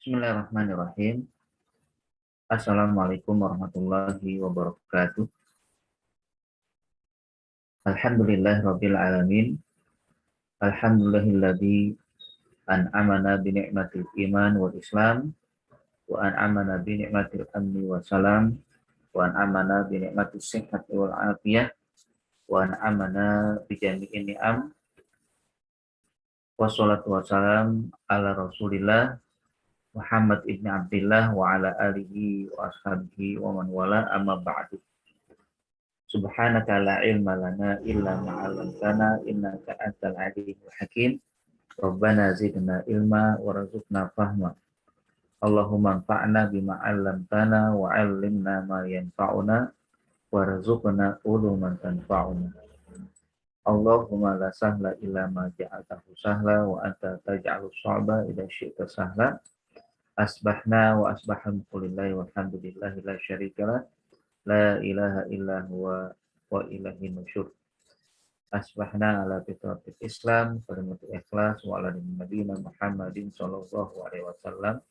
Bismillahirrahmanirrahim. Assalamualaikum warahmatullahi wabarakatuh. Alhamdulillahirabbil alamin. Alhamdulillahilladzi an'amana bi ni'matil iman wal islam wa an'amana bi ni'matil amni wa salam wa an'amana bi ni'matis sihhati wal afiyah wa an'amana bi jami'in ni'am. Wassalatu wassalam ala Rasulillah Muhammad ibn Abdillah wa ala alihi wa ashabihi wa man wala amma ba'du. Subhanaka la ilma lana illa ma 'allamtana innaka antal alimul hakim. Rabbana zidna ilma warzuqna fahma. Allahumma anfa'na bima 'allamtana wa 'allimna ma yanfa'una warzuqna uluman tanfa'una. Allahumma la sahla illa ma ja'altahu sahla wa anta taj'alus sa'ba idza syi'ta sahla. Asbahna wa asbaha billahi walhamdulillahi la syarikalah. La ilaha illa huwa wa ilahi nusyur. Asbahna ala fitratil Islam, kalimatul ikhlas, wa ala nabiyina Muhammadin sallallahu alaihi wasallam,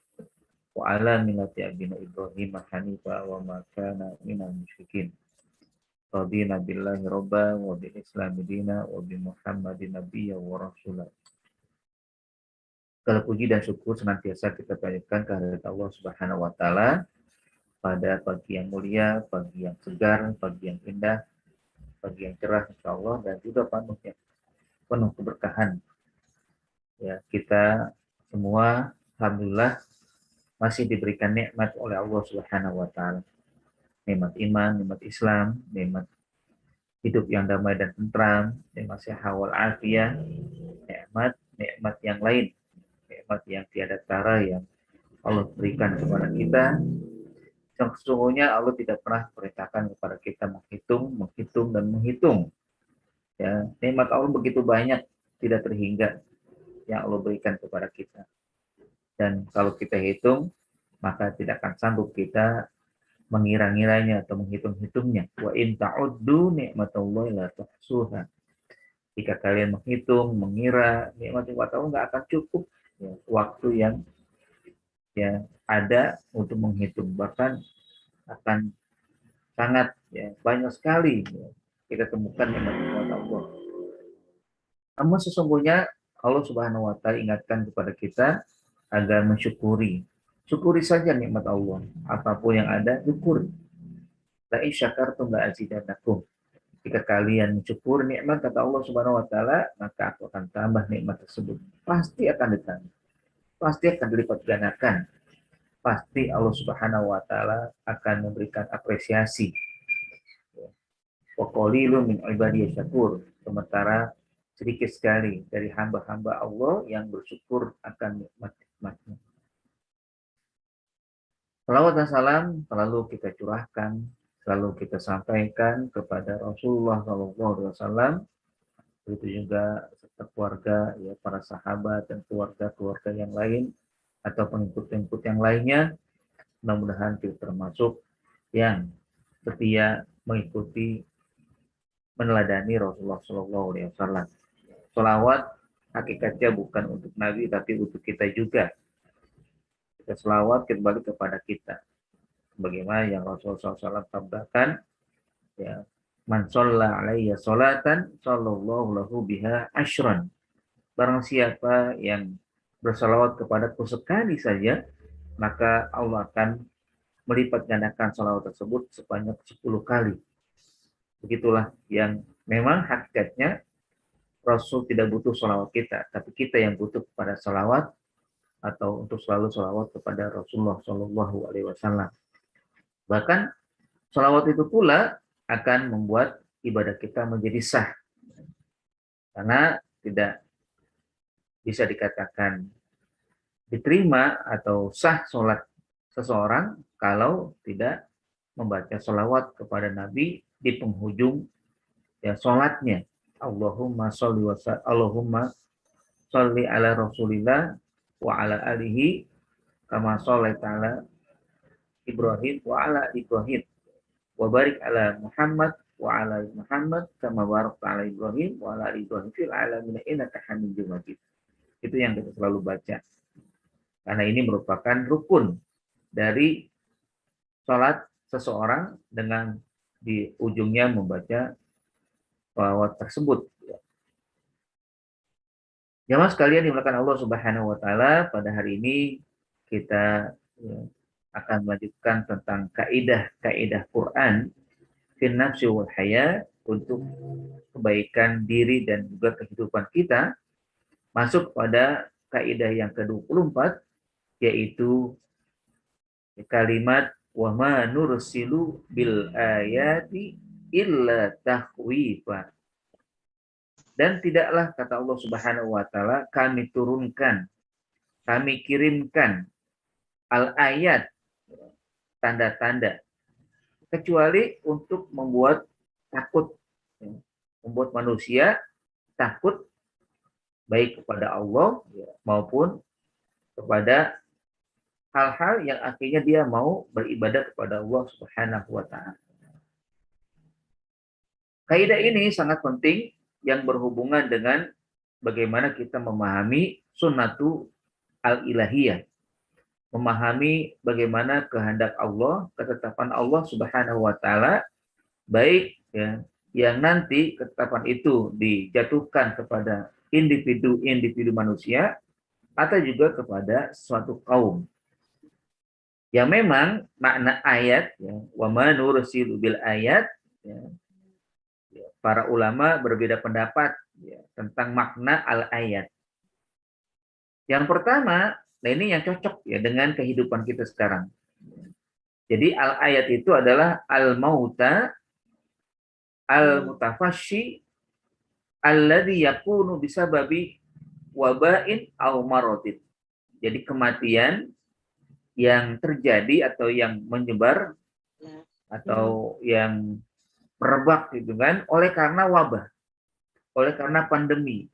wa ala millati abina Ibrahim hanifa wa ma kana minal musyrikin. Radina billahi robba wa bil islami dina wa bi Muhammadin nabiyya wa rasulah. Segala puji dan syukur senantiasa kita panjatkan kehadirat Allah Subhanahu wa taala pada pagi yang mulia, pagi yang segar, pagi yang indah, pagi yang cerah insyaallah, dan juga penuh keberkahan. Ya, kita semua alhamdulillah masih diberikan nikmat oleh Allah Subhanahu wa taala. Nikmat iman, nikmat Islam, nikmat hidup yang damai dan tentram, nikmat sehat wal afiyah, nikmat yang lain, nikmat yang tiada tara yang Allah berikan kepada kita. Yang sesungguhnya Allah tidak pernah perintahkan kepada kita menghitung dan menghitung. Ya, nikmat Allah begitu banyak, tidak terhingga yang Allah berikan kepada kita. Dan kalau kita hitung, maka tidak akan sanggup kita mengira-ngiranya atau menghitung-hitungnya. Wa in ta'uddu ni'matallahi la tuhsuha. Jika kalian menghitung, mengira nikmat Allah nggak akan cukup ya, waktu yang ada untuk menghitung, bahkan akan sangat banyak sekali kita temukan nikmat Allah. Namun sesungguhnya Allah Subhanahu wa taala ingatkan kepada kita agar mensyukuri. Syukuri saja nikmat Allah. Apapun yang ada, syukur. La in syakartum la azidannakum. Jika kalian mensyukur nikmat kata Allah Subhanahu wa taala, maka aku akan tambah nikmat tersebut. Pasti akan ditambah. Pasti akan dilipat gandakan. Pasti Allah Subhanahu wa taala akan memberikan apresiasi. Wa qalilun min ibadiyas syakur. Sementara sedikit sekali dari hamba-hamba Allah yang bersyukur akan nikmat-nikmatnya. Salawat dan salam selalu kita curahkan, selalu kita sampaikan kepada Rasulullah SAW, begitu juga serta keluarga, ya, para sahabat dan keluarga-keluarga yang lain atau pengikut-pengikut yang lainnya. Mudah-mudahan kita termasuk yang setia mengikuti, meneladani Rasulullah SAW. Salawat hakikatnya bukan untuk Nabi, tapi untuk kita juga. Kita selawat kembali kepada kita. Bagaimana yang Rasulullah SAW sabdakan, ya, man shalla alayya sholatan sallallahu lahu biha asyran. Barang siapa yang bersalawat kepadaku sekali saja, maka Allah akan melipat gandakan salawat tersebut sebanyak 10 kali. Begitulah yang memang hakikatnya Rasul tidak butuh salawat kita, tapi kita yang butuh kepada salawat atau untuk selalu salawat kepada Rasulullah Shallallahu Alaihi Wasallam. Bahkan salawat itu pula akan membuat ibadah kita menjadi sah, karena tidak bisa dikatakan diterima atau sah sholat seseorang kalau tidak membaca salawat kepada Nabi di penghujung sholatnya. Allahumma sholli ala Rasulillah wa ala alihi kama shallaita ala Ibrahim wa ala Ibrahim wa barik ala Muhammad wa ala Muhammad kama barakta ala Ibrahim wa ala Ibrahim fil alamin innaka Hamidum Majid. Itu yang kita selalu baca. Karena ini merupakan rukun dari sholat seseorang dengan di ujungnya membaca sholawat tersebut. Jamaah sekalian dimuliakan Allah Subhanahu wa taala, pada hari ini kita akan melanjutkan tentang kaidah-kaidah Quran fin nafsi wal haya untuk kebaikan diri dan juga kehidupan kita, masuk pada kaidah yang ke-24, yaitu kalimat wa ma nursilu bil ayati illa tahwifa. Dan tidaklah, kata Allah Subhanahu wa taala, kami turunkan, kami kirimkan al-ayat, tanda-tanda, kecuali untuk membuat takut, membuat manusia takut baik kepada Allah maupun kepada hal-hal yang akhirnya dia mau beribadah kepada Allah Subhanahu wa taala. Kaidah ini sangat penting yang berhubungan dengan bagaimana kita memahami sunnatu al-ilahiyah, memahami bagaimana kehendak Allah, ketetapan Allah Subhanahu wa taala, baik yang nanti ketetapan itu dijatuhkan kepada individu-individu manusia atau juga kepada suatu kaum. Yang memang makna ayat, wa ma nursilu bil ayat, para ulama berbeda pendapat tentang makna al-ayat. Yang pertama, nah ini yang cocok dengan kehidupan kita sekarang. Jadi al-ayat itu adalah al-mauta al-mutafasyi alladhi yakunu bisababi wabain aw maradin. Jadi kematian yang terjadi atau yang menyebar atau yang merebak gitu kan, oleh karena wabah, oleh karena pandemi,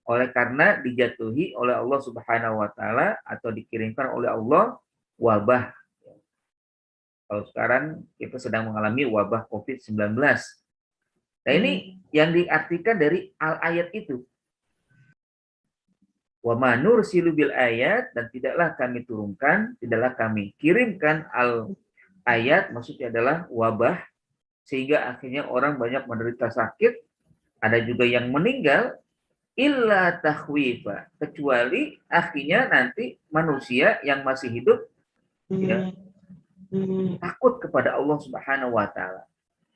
oleh karena dijatuhi oleh Allah Subhanahu wa taala atau dikirimkan oleh Allah wabah. Kalau sekarang kita sedang mengalami wabah COVID-19. Nah, ini yang diartikan dari al-ayat itu. Wa ma nursilu bil ayat, dan tidaklah kami turunkan, tidaklah kami kirimkan al-ayat, maksudnya adalah wabah, sehingga akhirnya orang banyak menderita sakit, ada juga yang meninggal, illa tahwifa, kecuali akhirnya nanti manusia yang masih hidup takut kepada Allah Subhanahu wa taala.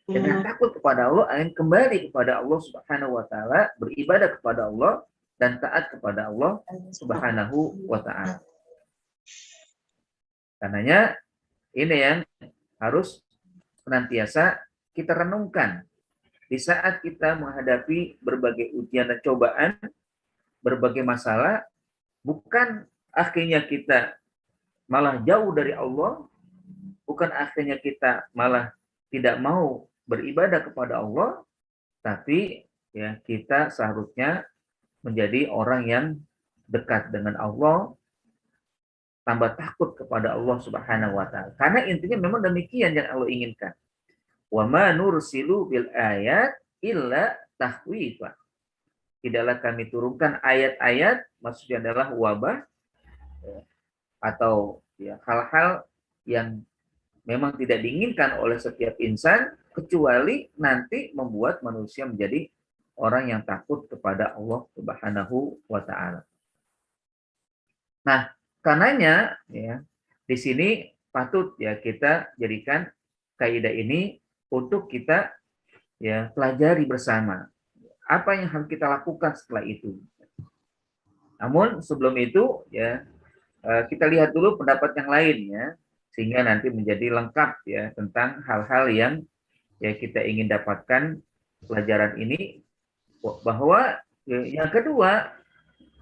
Dengan takut kepada Allah, akan kembali kepada Allah Subhanahu wa taala, beribadah kepada Allah dan taat kepada Allah Subhanahu wa taala. Karenanya ini yang harus senantiasa kita renungkan di saat kita menghadapi berbagai ujian dan cobaan, berbagai masalah, bukan akhirnya kita malah jauh dari Allah, bukan akhirnya kita malah tidak mau beribadah kepada Allah, tapi kita seharusnya menjadi orang yang dekat dengan Allah, tambah takut kepada Allah Subhanahu wa taala. Karena intinya memang demikian yang Allah inginkan. Wa ma nursilu bil ayat illa tahwifa. Tidaklah kami turunkan ayat-ayat, maksudnya adalah wabah atau hal-hal yang memang tidak diinginkan oleh setiap insan, kecuali nanti membuat manusia menjadi orang yang takut kepada Allah Subhanahu wa taala. Nah, karenanya di sini patut kita jadikan kaidah ini untuk kita pelajari bersama. Apa yang harus kita lakukan setelah itu. Namun sebelum itu kita lihat dulu pendapat yang lain sehingga nanti menjadi lengkap tentang hal-hal yang kita ingin dapatkan pelajaran ini. Bahwa yang kedua,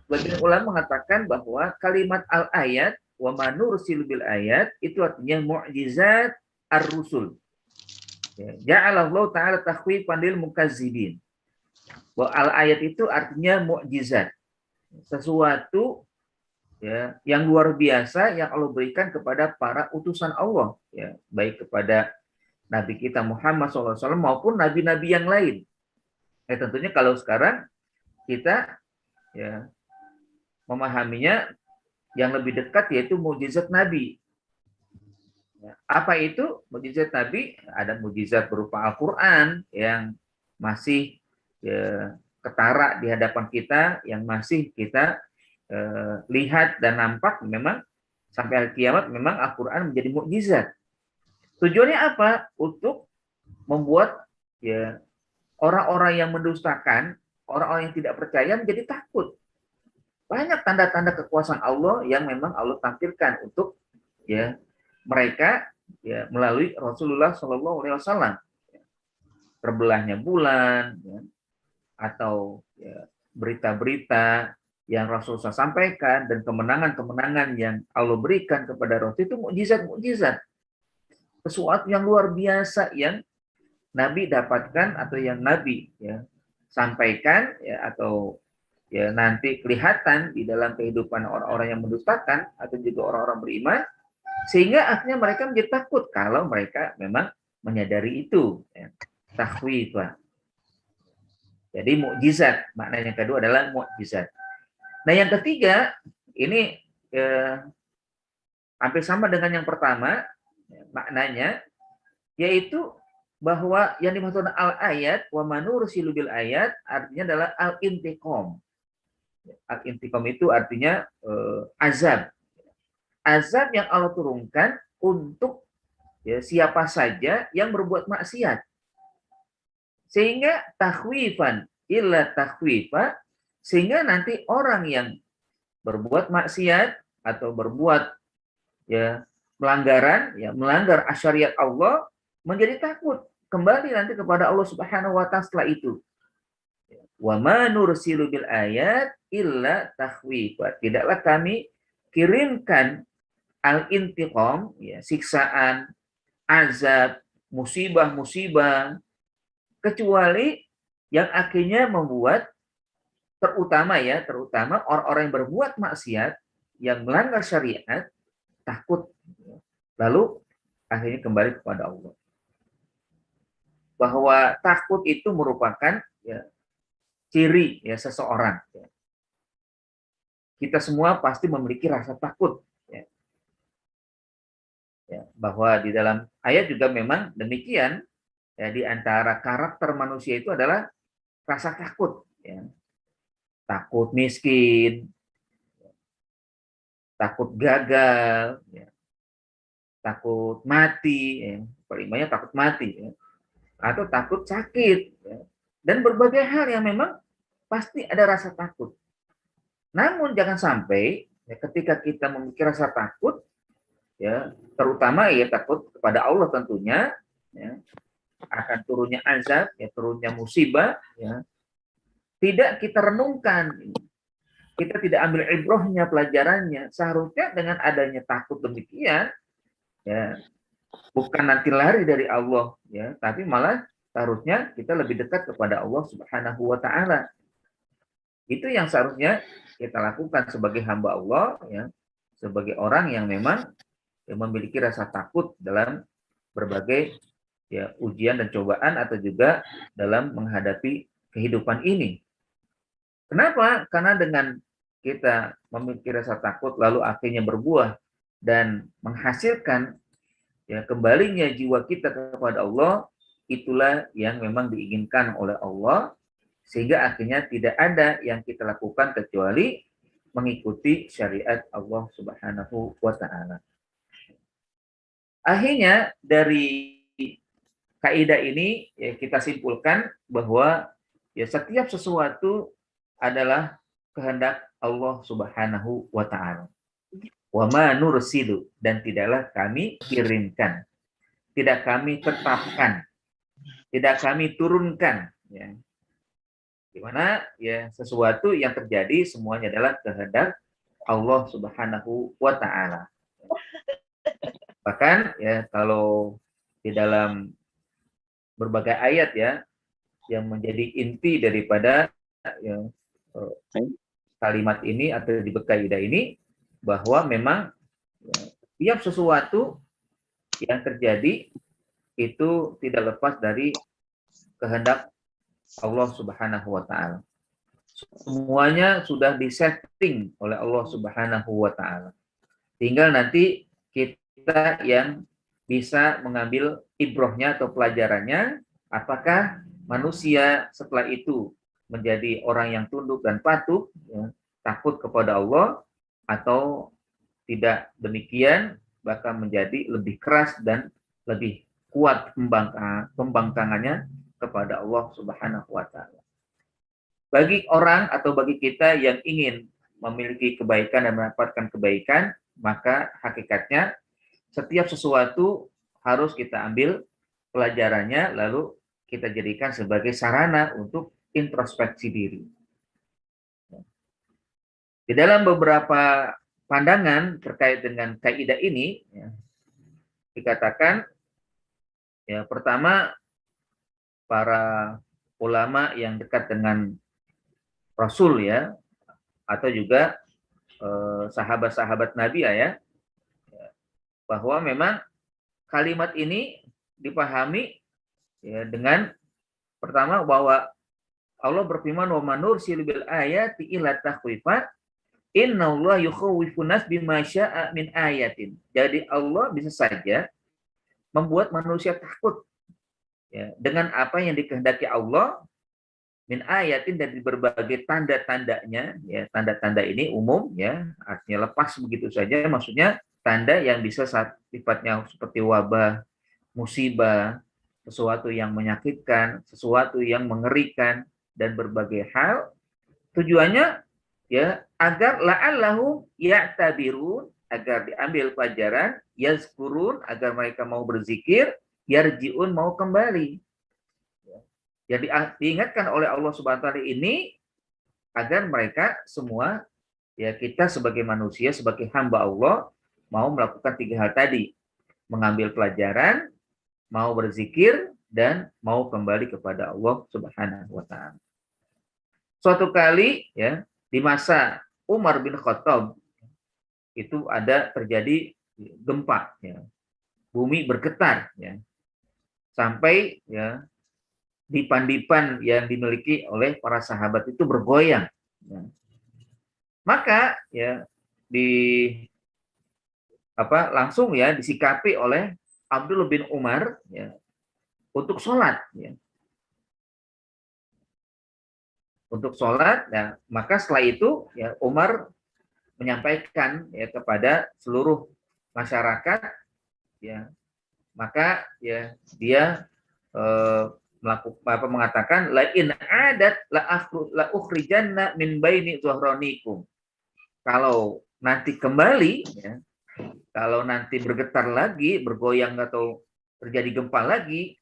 bagian ulama mengatakan bahwa kalimat al-ayat wa ma nursil bil ayat itu artinya mu'jizat ar-rusul. Ja'alallahu ta'ala takhwifan lil mukazzibin. Bahwa al-ayat itu artinya mukjizat, sesuatu yang luar biasa yang Allah berikan kepada para utusan Allah, baik kepada Nabi kita Muhammad SAW maupun nabi-nabi yang lain. Tentunya kalau sekarang kita memahaminya yang lebih dekat yaitu mukjizat Nabi. Apa itu mukjizat Nabi? Ada mukjizat berupa Al-Quran yang masih ketara di hadapan kita, yang masih kita lihat dan nampak. Memang sampai hari kiamat memang Al-Quran menjadi mukjizat. Tujuannya apa? Untuk membuat orang-orang yang mendustakan, orang-orang yang tidak percaya menjadi takut. Banyak tanda-tanda kekuasaan Allah yang memang Allah tampilkan untuk mereka melalui Rasulullah Shallallahu Alaihi Wasallam. Terbelahnya bulan, atau berita-berita yang Rasulullah sampaikan dan kemenangan-kemenangan yang Allah berikan kepada Rasul itu mukjizat-mukjizat. Sesuatu yang luar biasa yang Nabi dapatkan atau yang Nabi sampaikan atau nanti kelihatan di dalam kehidupan orang-orang yang mendustakan atau juga orang-orang beriman, sehingga akhirnya mereka menjadi takut kalau mereka memang menyadari itu. Takhwif. Jadi mukjizat, maknanya yang kedua adalah mukjizat. Nah yang ketiga, ini hampir sama dengan yang pertama, maknanya, yaitu bahwa yang dimaksud al-ayat, wa manursilu bil ayat, artinya adalah al-intiqam. Al-intiqam itu artinya azab. Azab yang Allah turunkan untuk siapa saja yang berbuat maksiat. Sehingga takhwifan illa takhwifa, sehingga nanti orang yang berbuat maksiat atau berbuat melanggaran, melanggar syariat Allah, menjadi takut kembali nanti kepada Allah Subhanahu wa taala setelah itu. Wa ma nursilu bil ayat illa takhwifa. Tidaklah kami kirimkan al-intiqam, siksaan, azab, musibah-musibah, kecuali yang akhirnya membuat terutama orang-orang yang berbuat maksiat, yang melanggar syariat, takut. Lalu akhirnya kembali kepada Allah. Bahwa takut itu merupakan ciri seseorang. Kita semua pasti memiliki rasa takut. Bahwa di dalam ayat juga memang demikian. Di antara karakter manusia itu adalah rasa takut. Takut miskin, takut gagal, takut mati, paling banyak takut mati, atau takut sakit, dan berbagai hal yang memang pasti ada rasa takut. Namun jangan sampai ketika kita memiliki rasa takut, terutama takut kepada Allah tentunya, akan turunnya azab, turunnya musibah, tidak kita renungkan, kita tidak ambil ibrahnya, pelajarannya. Seharusnya dengan adanya takut demikian, bukan nanti lari dari Allah, tapi malah seharusnya kita lebih dekat kepada Allah Subhanahu wa taala. Itu yang seharusnya kita lakukan sebagai hamba Allah, sebagai orang yang memang memiliki rasa takut dalam berbagai ujian dan cobaan atau juga dalam menghadapi kehidupan ini. Kenapa? Karena dengan kita memiliki rasa takut lalu akhirnya berbuah dan menghasilkan kembalinya jiwa kita kepada Allah, itulah yang memang diinginkan oleh Allah, sehingga akhirnya tidak ada yang kita lakukan kecuali mengikuti syariat Allah Subhanahu wa taala. Akhirnya dari kaidah ini kita simpulkan bahwa setiap sesuatu adalah kehendak Allah Subhanahu wa taala. Wa ma nursilu, dan tidaklah kami kirimkan, tidak kami tetapkan, tidak kami turunkan, di mana sesuatu yang terjadi semuanya adalah kehendak Allah Subhanahu wa taala. Bahkan kalau di dalam berbagai ayat yang menjadi inti daripada kalimat ini atau di kaidah ini, bahwa memang tiap sesuatu yang terjadi itu tidak lepas dari kehendak Allah Subhanahu wa taala. Semuanya sudah disetting oleh Allah Subhanahu wa taala. Tinggal nanti kita yang bisa mengambil ibrohnya atau pelajarannya, apakah manusia setelah itu menjadi orang yang tunduk dan patuh, ya, takut kepada Allah, atau tidak demikian, bahkan menjadi lebih keras dan lebih kuat pembangkangannya kepada Allah Subhanahu wa taala. Bagi orang atau bagi kita yang ingin memiliki kebaikan dan mendapatkan kebaikan, maka hakikatnya setiap sesuatu harus kita ambil pelajarannya, lalu kita jadikan sebagai sarana untuk introspeksi diri. Di dalam beberapa pandangan terkait dengan kaidah ini, ya, dikatakan, ya, pertama, para ulama yang dekat dengan Rasul, ya, atau juga sahabat-sahabat Nabi, ya, bahwa memang kalimat ini dipahami, ya, dengan pertama bahwa Allah berfirman, wa manursil bil ayati illa takhwifat innallaha yukhawwifun nas bima syaa min ayatin. Jadi Allah bisa saja membuat manusia takut, ya, dengan apa yang dikehendaki Allah min ayatin, dari berbagai tanda-tandanya, ya, tanda-tanda ini umum, ya, artinya lepas begitu saja, maksudnya tanda yang bisa sifatnya seperti wabah, musibah, sesuatu yang menyakitkan, sesuatu yang mengerikan, dan berbagai hal. Tujuannya, ya, agar la'allahum ya'tabirun, agar diambil pelajaran, yazkurun, agar mereka mau berzikir, yarji'un, mau kembali. Yang diingatkan oleh Allah Subhanahu wa taala ini agar mereka semua, ya, kita sebagai manusia, sebagai hamba Allah, mau melakukan 3 hal tadi: mengambil pelajaran, mau berzikir, dan mau kembali kepada Allah Subhanahu wa taala. Suatu kali, ya, di masa Umar bin Khattab itu ada terjadi gempa, ya. Bumi bergetar, ya. Sampai, ya, dipan-dipan yang dimiliki oleh para sahabat itu bergoyang. Ya. Maka, ya, langsung, ya, disikapi oleh Abdullah bin Umar, ya, untuk sholat, ya. Untuk sholat, ya, maka setelah itu, ya, Umar menyampaikan, ya, kepada seluruh masyarakat, ya, maka, ya, dia mengatakan la in adat la ukhrijanna min baini zuhranikum. Kalau nanti kembali, ya, kalau nanti bergetar lagi, bergoyang atau terjadi gempa lagi,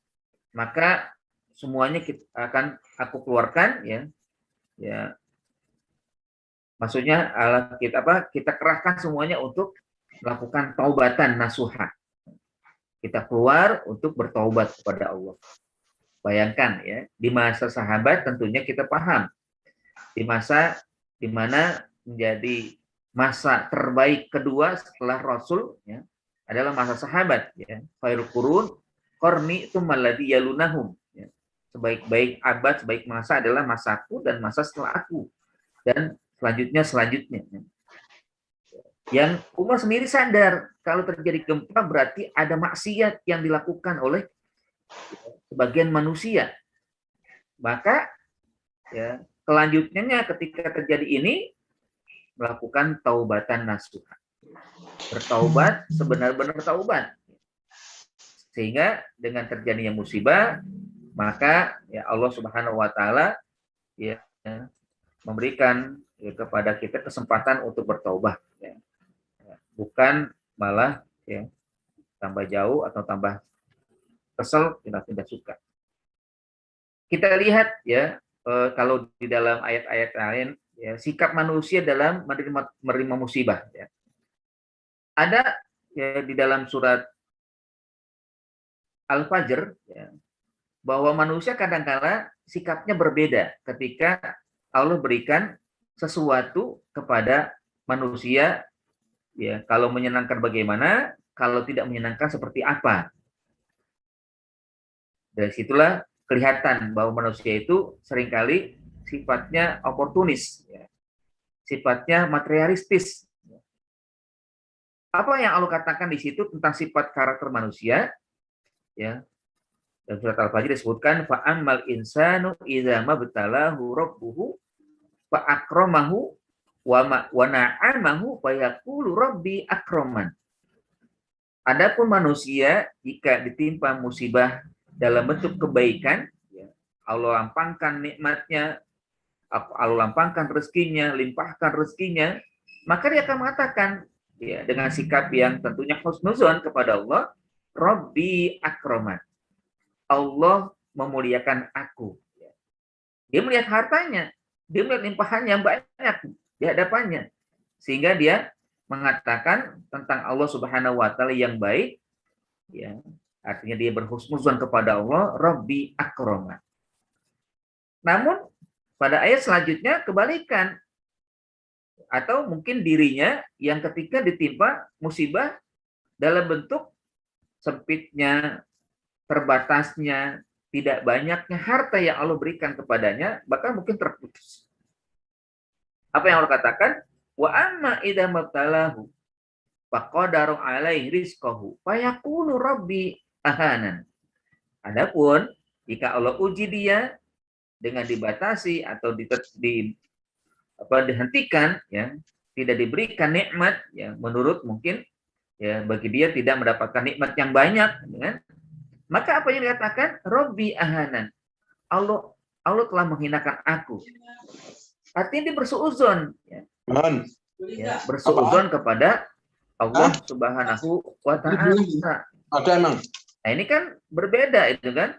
maka semuanya akan aku keluarkan, ya, ya, maksudnya kita kerahkan semuanya untuk melakukan taubatan nasuha. Kita keluar untuk bertaubat kepada Allah. Bayangkan, ya, di masa sahabat tentunya kita paham, di masa di mana menjadi masa terbaik kedua setelah Rasul, ya, adalah masa sahabat, ya. Khairul qurun qarni tsummal ladzi yalunahum, ya. Sebaik-baik abad, sebaik masa adalah masaku dan masa setelah aku, dan selanjutnya, ya. Yang Umar sendiri sadar kalau terjadi gempa berarti ada maksiat yang dilakukan oleh sebagian manusia. Maka, ya, kelanjutannya ketika terjadi ini, melakukan taubatan nasuha. Bertaubat, sebenar-benar taubat. Sehingga dengan terjadinya musibah, maka, ya, Allah Subhanahu wa taala, ya, memberikan, ya, kepada kita kesempatan untuk bertaubat, ya. Bukan malah, ya, tambah jauh atau tambah kesel, tidak suka. Kita lihat, ya, kalau di dalam ayat-ayat lain, ya, sikap manusia dalam menerima musibah, ya. Ada, ya, di dalam surat Al-Fajr, ya, bahwa manusia kadang-kala sikapnya berbeda ketika Allah berikan sesuatu kepada manusia, ya, kalau menyenangkan bagaimana, kalau tidak menyenangkan seperti apa. Dari situlah kelihatan bahwa manusia itu seringkali sifatnya oportunis, ya. Sifatnya materialistis. Apa yang Allah katakan di situ tentang sifat karakter manusia? Ya, dalam surat Al-Fajr disebutkan fa'ammal insanu idza mabtalahu rabbuhu fa akramahu wa na'amahu fa yaqulu rabbi akraman. Adapun manusia jika ditimpa musibah dalam bentuk kebaikan, ya, Allah lapangkan nikmatnya, Allah lapangkan rezekinya, limpahkan rezekinya, maka dia akan mengatakan, ya, dengan sikap yang tentunya husnuzon kepada Allah, Rabbi akraman. Allah memuliakan aku. Dia melihat hartanya, dia melihat limpahan yang banyak di hadapannya, sehingga dia mengatakan tentang Allah Subhanahu wa taala yang baik, ya. Artinya dia berhusnuzon kepada Allah, Rabbi akraman. Namun pada ayat selanjutnya kebalikan, atau mungkin dirinya yang ketika ditimpa musibah dalam bentuk sempitnya, terbatasnya, tidak banyaknya harta yang Allah berikan kepadanya, bahkan mungkin terputus. Apa yang Allah katakan? Wa amma idza mabtalahu faqadaru alaihi rizqahu fayaqulu rabbi ahanan. Adapun jika Allah uji dia dengan dibatasi atau dihentikan, ya, tidak diberikan nikmat, ya, menurut mungkin, ya, bagi dia tidak mendapatkan nikmat yang banyak, ya, maka apa yang dikatakan? Robbi ahanan. Allah telah menghinakan aku. Artinya dia bersuuzon, ya, bersuuzon kepada Allah Subhanahu wa taala. Ada emang. Nah, ini kan berbeda itu kan.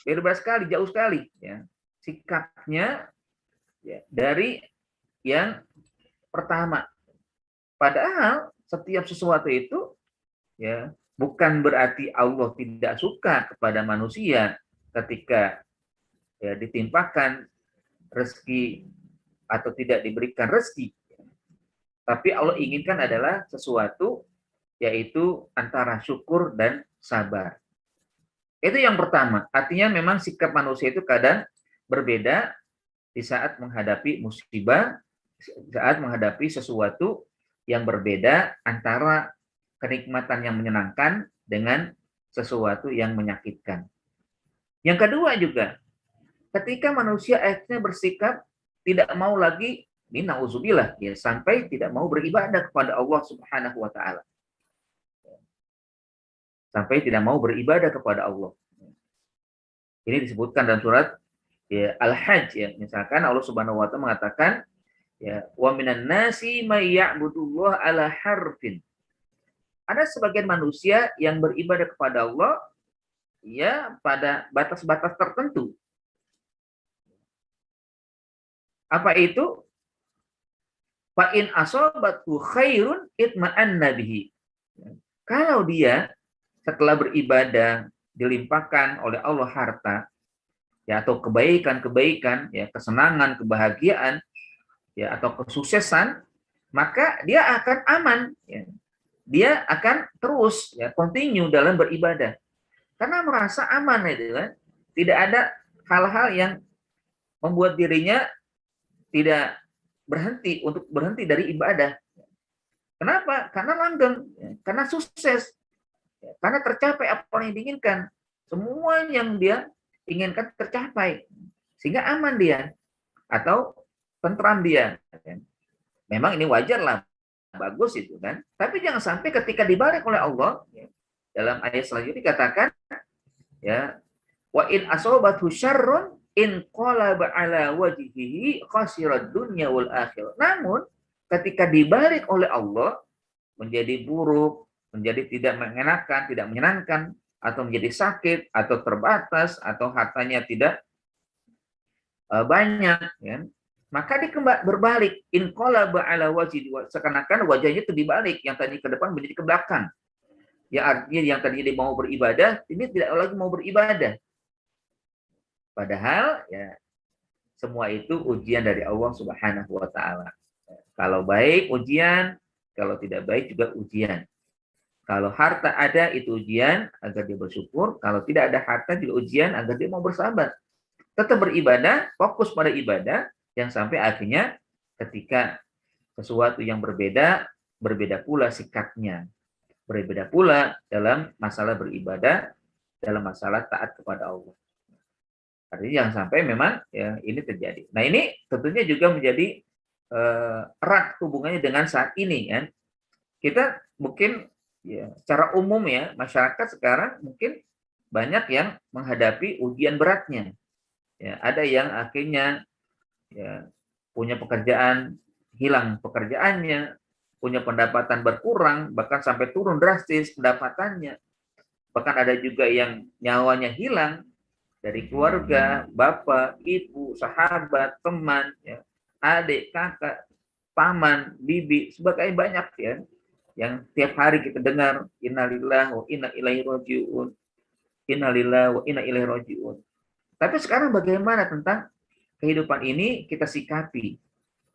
Berbeda sekali, jauh sekali, ya, sikapnya, ya, dari yang pertama. Padahal setiap sesuatu itu, ya, bukan berarti Allah tidak suka kepada manusia ketika, ya, ditimpakan rezeki atau tidak diberikan rezeki. Tapi Allah inginkan adalah sesuatu, yaitu antara syukur dan sabar. Itu yang pertama. Artinya memang sikap manusia itu kadang berbeda di saat menghadapi musibah, saat menghadapi sesuatu yang berbeda antara kenikmatan yang menyenangkan dengan sesuatu yang menyakitkan. Yang kedua juga, ketika manusia akhirnya bersikap tidak mau lagi, ini na'udzubillah, ya, sampai tidak mau beribadah kepada Allah Subhanahu wa taala. Sampai tidak mau beribadah kepada Allah. Ini disebutkan dalam surat, ya, Al-Hajj, ya. Misalkan Allah Subhanahu wa taala mengatakan, ya, wa minan nasi may ya'budullah ala harfin. Ada sebagian manusia yang beribadah kepada Allah, ya, pada batas-batas tertentu. Apa itu? Fa in asabathu khairun itma'anna bihi. Kalau dia setelah beribadah dilimpahkan oleh Allah harta, ya, atau kebaikan-kebaikan, ya, kesenangan, kebahagiaan, ya, atau kesuksesan, maka dia akan aman, ya. Dia akan terus, ya, continue dalam beribadah karena merasa aman, itu kan. Tidak ada hal-hal yang membuat dirinya tidak berhenti dari ibadah. Kenapa? Karena langgeng, ya, karena sukses, ya, karena tercapai apa yang diinginkan. Semua yang dia inginkan tercapai, sehingga aman dia atau tentram dia. Memang ini wajar lah, bagus itu kan. Tapi jangan sampai ketika dibalik oleh Allah, ya, dalam ayat selanjutnya dikatakan, ya, wa in asobathu syarrun in qalaba ala wajhihi khasirad dunya wal akhirah. Namun ketika dibalik oleh Allah menjadi buruk, menjadi tidak mengenakan, tidak menyenangkan, atau menjadi sakit, atau terbatas, atau hartanya tidak banyak, ya, maka dia berbalik, in qalaba ala wajhihi, seakan-akan wajahnya itu dibalik, yang tadi ke depan menjadi ke belakang. Ya, artinya yang tadinya dia mau beribadah, ini tidak lagi mau beribadah. Padahal, ya, semua itu ujian dari Allah Subhanahu wa taala. Kalau baik ujian, kalau tidak baik juga ujian. Kalau harta ada itu ujian agar dia bersyukur, kalau tidak ada harta juga ujian agar dia mau bersabar. tetap beribadah, fokus pada ibadah, yang sampai akhirnya ketika sesuatu yang berbeda, berbeda pula sikapnya, berbeda pula dalam masalah beribadah, dalam masalah taat kepada Allah. Artinya yang sampai memang ya ini terjadi. Nah ini tentunya juga menjadi erat hubungannya dengan saat ini kan. Kita mungkin ya secara umum ya masyarakat sekarang mungkin banyak yang menghadapi ujian beratnya. Ya, ada yang akhirnya ya punya pekerjaan, hilang pekerjaannya, punya pendapatan berkurang, bahkan sampai turun drastis pendapatannya. Bahkan ada juga yang nyawanya hilang dari keluarga, bapak, ibu, sahabat, teman, ya, adik, kakak, paman, bibi, sebagainya banyak ya. Yang tiap hari kita dengar innalillahi wa inna ilaihi rajiun. Innalillahi wa inna ilaihi rajiun. Tapi sekarang bagaimana tentang kehidupan ini kita sikapi?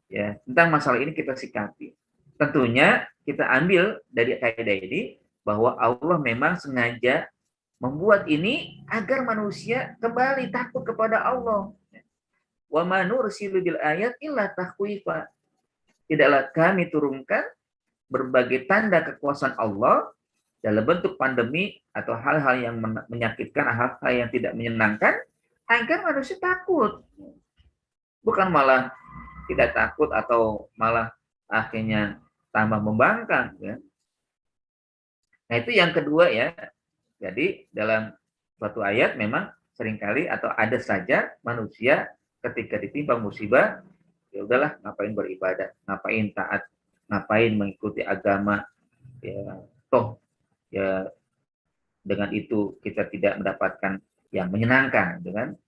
Ya, tentang masalah ini kita sikapi. Tentunya kita ambil dari kaidah ini bahwa Allah memang sengaja membuat ini agar manusia kembali takut kepada Allah. Wa ma nursilu bil ayat illa takhwifa. Tidaklah kami turunkan berbagai tanda kekuasaan Allah dalam bentuk pandemi atau hal-hal yang menyakitkan, hal-hal yang tidak menyenangkan agar manusia takut. Bukan malah tidak takut atau malah akhirnya tambah membangkang ya. Nah, itu yang kedua ya. Jadi dalam suatu ayat memang seringkali atau ada saja manusia ketika ditimpa musibah, ya udahlah ngapain beribadah, ngapain taat, ngapain mengikuti agama, ya toh ya dengan itu kita tidak mendapatkan yang menyenangkan, dengan.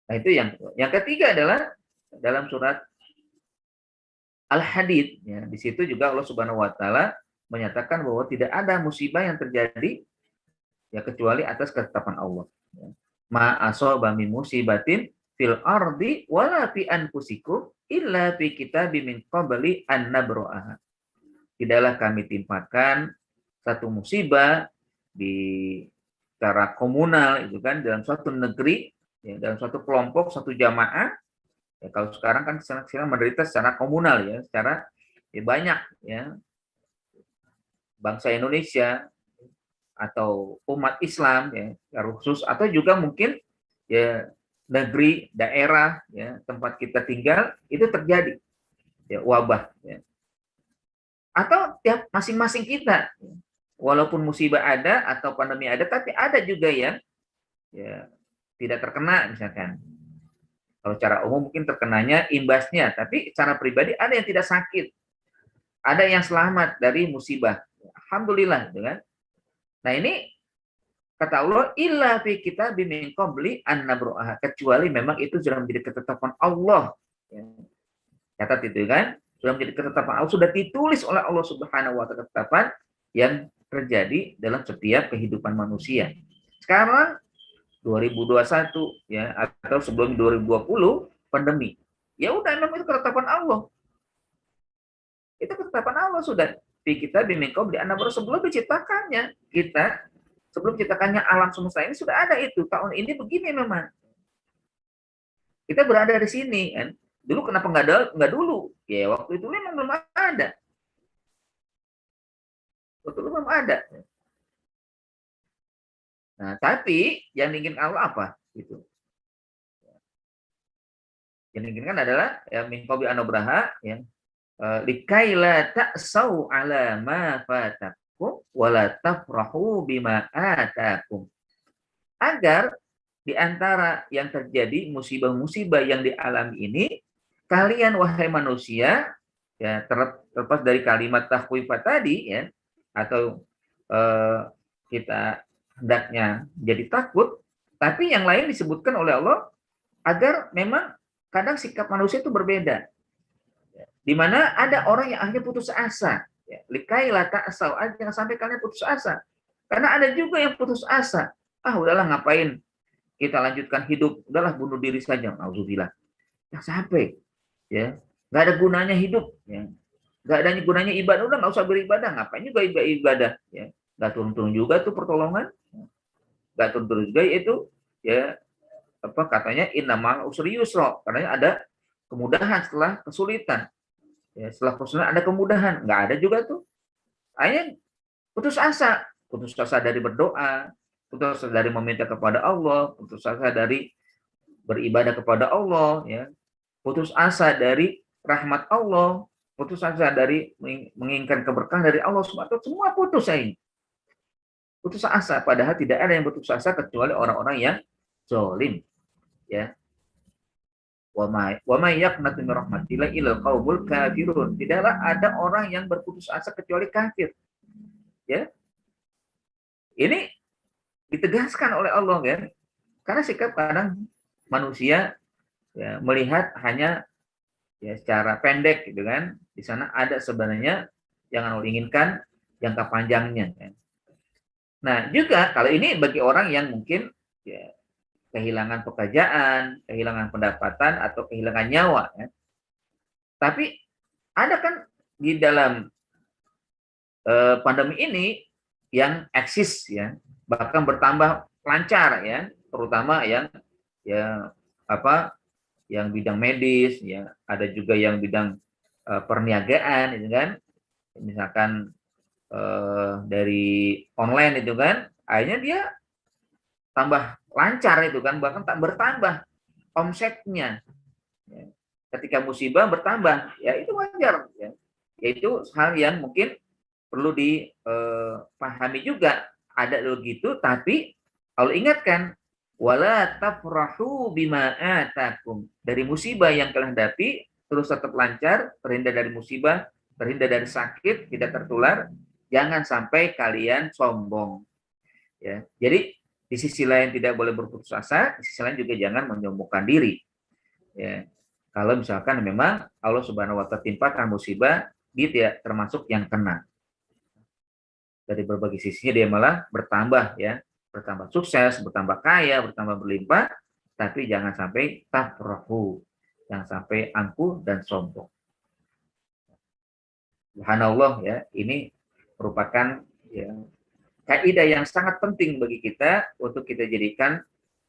Nah itu yang ketiga adalah dalam surat Al-Hadid, ya, di situ juga Allah Subhanahu wa taala menyatakan bahwa tidak ada musibah yang terjadi ya kecuali atas ketetapan Allah. Ya. Ma asaba min musibatin fil ardi wala fi anfusikum illa fi kitabim min qabli an nabra'aha. Tidaklah kami timpakan satu musibah di secara komunal itu kan dalam suatu negeri, ya, dalam suatu kelompok, satu jamaah. Ya, kalau sekarang kan sekarang menderita secara komunal ya, secara ya banyak ya bangsa Indonesia atau umat Islam ya khusus atau juga mungkin ya negeri daerah ya tempat kita tinggal itu terjadi ya wabah ya. Atau tiap masing-masing kita walaupun musibah ada atau pandemi ada tapi ada juga yang ya tidak terkena misalkan. Kalau secara umum mungkin terkenanya imbasnya, tapi secara pribadi ada yang tidak sakit. Ada yang selamat dari musibah. Alhamdulillah, gitu kan? Nah, ini kata Allah, illa fi kitabim min qabli an nabra'aha, kecuali memang itu sudah menjadi ketetapan Allah. Ya. Catat itu kan, sudah menjadi ketetapan Allah, sudah ditulis oleh Allah Subhanahu wa taala ketetapan yang terjadi dalam setiap kehidupan manusia. Sekarang 2021 ya atau sebelum 2020 pandemi. Ya udah memang itu ketetapan Allah. Itu ketetapan Allah sudah. Di kita bimingkau di anak baru sebelum diciptakannya. Kita sebelum diciptakannya alam semesta ini sudah ada itu. Tahun ini begini memang. Kita berada di sini kan. Dulu kenapa nggak dulu? Ya waktu itu memang belum ada. Waktu itu belum ada. Nah, tapi yang diinginkan Allah apa? Gitu. Yang diinginkan adalah ya min qabi anubraha ya likaila ta'sau ala ma fatakum wa la tafrahu bima atakum. Agar di antara yang terjadi musibah-musibah yang dialami ini kalian wahai manusia ya terlepas dari kalimat takhwifat tadi ya atau kita hendaknya jadi takut, tapi yang lain disebutkan oleh Allah agar memang kadang sikap manusia itu berbeda. Di mana ada orang yang akhirnya putus asa. Likailah ta'asau, jangan sampai kalian putus asa. Karena ada juga yang putus asa. Ah, udahlah ngapain kita lanjutkan hidup, udahlah bunuh diri saja. Auzubillah. Ya sampai ya, nggak ada gunanya hidup ya. Nggak ada gunanya ibadah, udah nggak usah beribadah, ngapain juga ibadah ya. Nggak turun-turun juga tuh pertolongan. Nggak turun-turun juga itu ya apa katanya innamal usri yusra, katanya ada kemudahan setelah kesulitan. Ya, setelah kesulitan ada kemudahan. Nggak ada juga tuh. Akhirnya putus asa dari berdoa, putus asa dari meminta kepada Allah, putus asa dari beribadah kepada Allah, ya, putus asa dari rahmat Allah, putus asa dari menginginkan keberkahan dari Allah SWT, semua putus ini. Putus asa, padahal tidak ada yang putus asa kecuali orang-orang yang zalim, ya. Wa may yaqnatu min rahmatillah ilal qaumul kafirun. Tidaklah ada orang yang berputus asa kecuali kafir. Ya. Ini ditegaskan oleh Allah kan. Karena sikap kadang manusia ya, melihat hanya ya secara pendek gitu kan. Di sana ada sebenarnya yang Allah inginkan jangka panjangnya kan. Nah, juga kalau ini bagi orang yang mungkin ya, kehilangan pekerjaan, kehilangan pendapatan atau kehilangan nyawa ya. Tapi ada kan di dalam pandemi ini yang eksis ya, bahkan bertambah lancar ya, terutama yang ya apa yang bidang medis ya, ada juga yang bidang perniagaan itu kan, misalkan dari online itu kan, akhirnya dia tambah lancar itu kan, bahkan tak bertambah omsetnya. Ya. Ketika musibah bertambah, ya itu wajar ya. Yaitu hal yang mungkin perlu dipahami juga, ada begitu, tapi kalau ingatkan wala tafrahu bima atakum, dari musibah yang kalian hadapi terus tetap lancar, terhindar dari musibah, terhindar dari sakit, tidak tertular, jangan sampai kalian sombong ya. Jadi di sisi lain tidak boleh berputus asa, di sisi lain juga jangan menyombongkan diri ya. Kalau misalkan memang Allah Subhanahu wa taala timpakan musibah, dia tidak termasuk yang kena. Dari berbagai sisinya dia malah bertambah ya, bertambah sukses, bertambah kaya, bertambah berlimpah, tapi jangan sampai tafrahu, jangan sampai angkuh dan sombong. Subhanallah ya, ini merupakan ya, kaidah yang sangat penting bagi kita untuk kita jadikan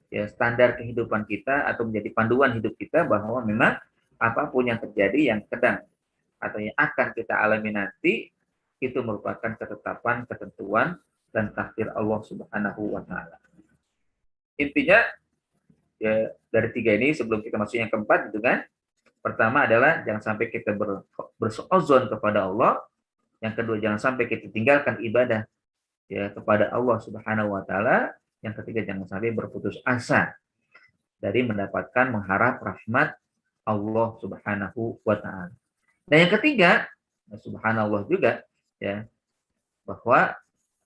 ya standar kehidupan kita atau menjadi panduan hidup kita, bahwa memang apapun yang terjadi, yang sedang atau yang akan kita alami nanti, itu merupakan ketetapan, ketentuan, dan takdir Allah Subhanahu wa taala. Intinya ya dari tiga ini, sebelum kita masuk yang keempat gitu kan. Pertama adalah jangan sampai kita bersuudzon kepada Allah. Yang kedua, jangan sampai kita tinggalkan ibadah ya kepada Allah Subhanahu wa taala. Yang ketiga, jangan sampai berputus asa dari mendapatkan mengharap rahmat Allah Subhanahu wa taala. Dan yang ketiga, subhanallah juga ya, bahwa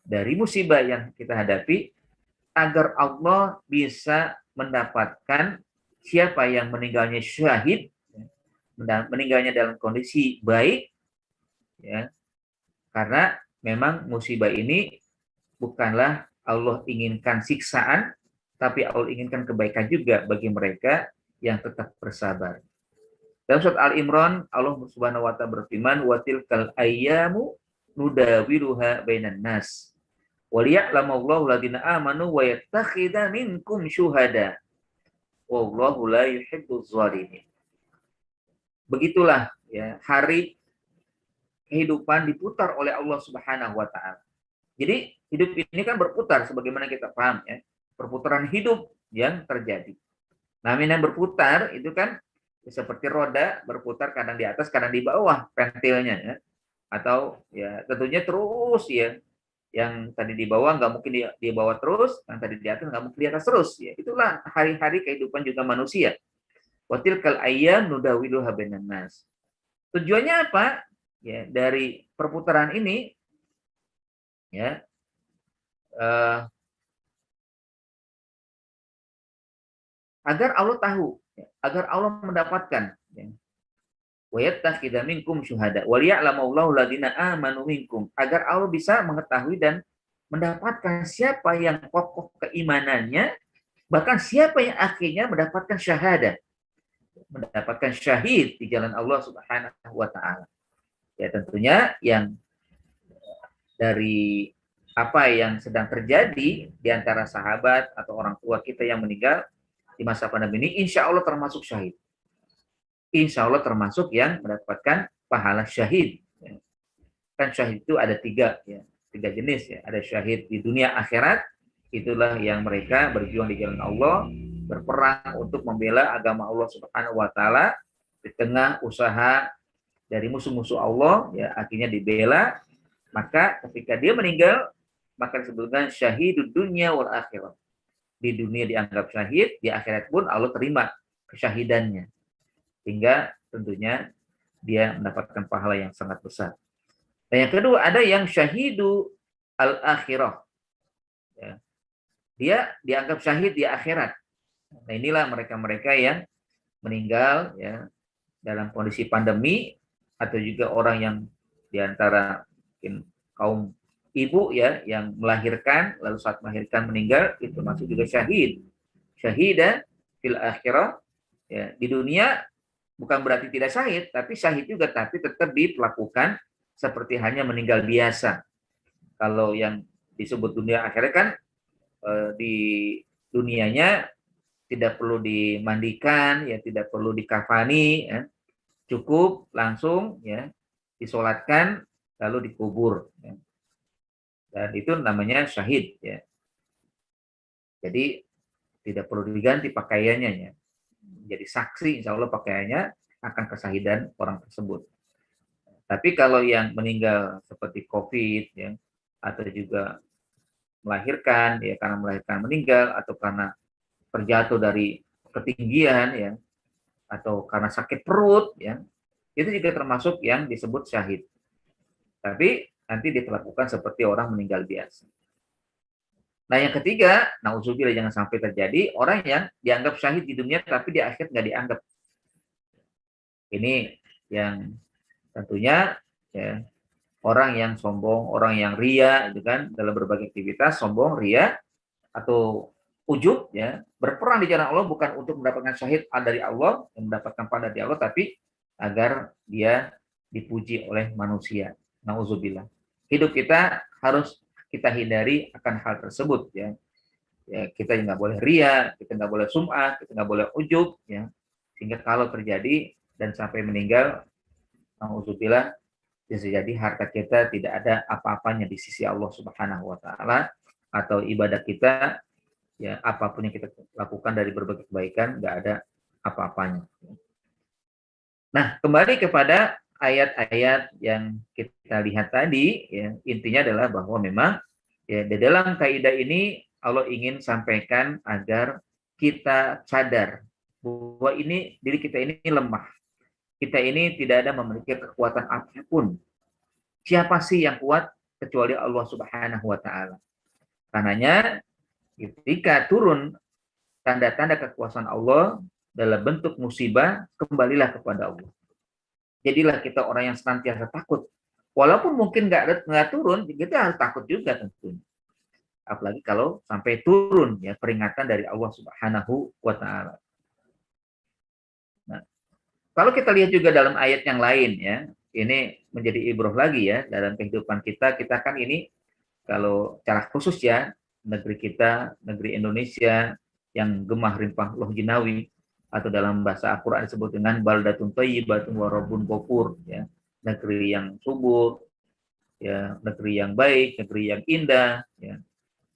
dari musibah yang kita hadapi, agar Allah bisa mendapatkan siapa yang meninggalnya syahid, meninggalnya dalam kondisi baik ya, karena memang musibah ini bukanlah Allah inginkan siksaan, tapi Allah inginkan kebaikan juga bagi mereka yang tetap bersabar. Dalam surat Al-Imran, Allah Subhanahu wa taala berfirman, "Wa tilkal ayyamu nudawiluha bainan nas. Wa liya'lamallahu alladziina aamanu wa yattakhidha minkum syuhada. Wallahu la yuhibbuz zalimin." Begitulah ya, hari kehidupan diputar oleh Allah Subhanahu wa taala. Jadi hidup ini kan berputar sebagaimana kita paham ya. Perputaran hidup yang terjadi. Nah, yang berputar itu kan seperti roda berputar, kadang di atas, kadang di bawah pentilnya ya. Atau ya tentunya terus ya, yang tadi di bawah nggak mungkin di bawah terus, yang tadi di atas nggak mungkin di atas terus ya. Itulah hari-hari kehidupan juga manusia. Watil kal ayyam nudawiluha bainan nas. Tujuannya apa? Ya, dari perputaran ini ya agar Allah tahu, ya, agar Allah mendapatkan ya. Wa yattakhidha minkum syuhada wa liya'lamallahu alladziina aamanu minkum, agar Allah bisa mengetahui dan mendapatkan siapa yang kokoh keimanannya, bahkan siapa yang akhirnya mendapatkan syahadah, mendapatkan syahid di jalan Allah Subhanahu wa taala. Ya tentunya yang dari apa yang sedang terjadi di antara sahabat atau orang tua kita yang meninggal, di masa pandemi ini, insya Allah termasuk syahid. Insya Allah termasuk yang mendapatkan pahala syahid. Ya. Kan syahid itu ada tiga, ya, tiga jenis. Ya. Ada syahid di dunia akhirat, itulah yang mereka berjuang di jalan Allah, berperang untuk membela agama Allah Subhanahu wa taala di tengah usaha dari musuh-musuh Allah, ya akhirnya dibela, maka ketika dia meninggal maka disebutkan syahidud dunya wal akhirah. Di dunia dianggap syahid, di akhirat pun Allah terima kesyahidannya. Sehingga tentunya dia mendapatkan pahala yang sangat besar. Dan yang kedua, ada yang syahidu al-akhirah. Ya. Dia dianggap syahid di akhirat. Nah inilah mereka-mereka yang meninggal ya dalam kondisi pandemi, atau juga orang yang diantara mungkin kaum ibu ya yang melahirkan, lalu saat melahirkan meninggal, itu masuk juga syahid. Syahidah fil akhirah, ya, di dunia bukan berarti tidak syahid, tapi syahid juga, tapi tetap diperlakukan seperti hanya meninggal biasa. Kalau yang disebut dunia akhirat kan di dunianya tidak perlu dimandikan, ya tidak perlu dikafani, ya, cukup langsung ya disolatkan lalu dikubur. Ya. Dan itu namanya syahid. Ya. Jadi tidak perlu diganti pakaiannya. Ya. Jadi saksi, insya Allah pakaiannya akan kesahidan orang tersebut. Tapi kalau yang meninggal seperti COVID, ya, atau juga melahirkan, ya karena melahirkan meninggal, atau karena terjatuh dari ketinggian, ya, atau karena sakit perut, ya, itu juga termasuk yang disebut syahid. Tapi nanti diperlakukan seperti orang meninggal biasa. Nah yang ketiga, nauzubillah jangan sampai terjadi orang yang dianggap syahid di dunia tapi di akhir nggak dianggap. Ini yang tentunya ya, orang yang sombong, orang yang ria, itu kan dalam berbagai aktivitas sombong, ria atau ujub, ya berperang di jalan Allah bukan untuk mendapatkan syahid dari Allah, yang mendapatkan pahala dari Allah, tapi agar dia dipuji oleh manusia. Nauzubillah. Hidup kita harus kita hindari akan hal tersebut, ya. Ya kita nggak boleh ria, kita nggak boleh sum'ah, kita nggak boleh ujub, ya. Sehingga kalau terjadi dan sampai meninggal, nauzubillah, bisa jadi harta kita tidak ada apa-apanya di sisi Allah Subhanahu wa taala, atau ibadah kita ya apapun yang kita lakukan dari berbagai kebaikan nggak ada apa-apanya. Nah, kembali kepada ayat-ayat yang kita lihat tadi, ya, intinya adalah bahwa memang ya di dalam kaidah ini Allah ingin sampaikan agar kita sadar bahwa ini diri kita ini lemah. Kita ini tidak ada memiliki kekuatan apapun. Siapa sih yang kuat kecuali Allah Subhanahu wa taala? Karenanya ketika turun tanda-tanda kekuasaan Allah dalam bentuk musibah, kembalilah kepada Allah. Jadilah kita orang yang senantiasa takut. Walaupun mungkin nggak turun, kita harus takut juga tentunya. Apalagi kalau sampai turun ya peringatan dari Allah Subhanahu wa taala. Nah, kalau kita lihat juga dalam ayat yang lain ya, ini menjadi ibrah lagi ya dalam kehidupan kita. Kita kan ini kalau cara khusus ya, negeri kita, negeri Indonesia yang gemah rimpah loh jinawi, atau dalam bahasa Al-Quran disebut dengan baldatun thayyibatun wa rabbun ghafur, ya, negeri yang subur, ya, negeri yang baik, negeri yang indah, ya.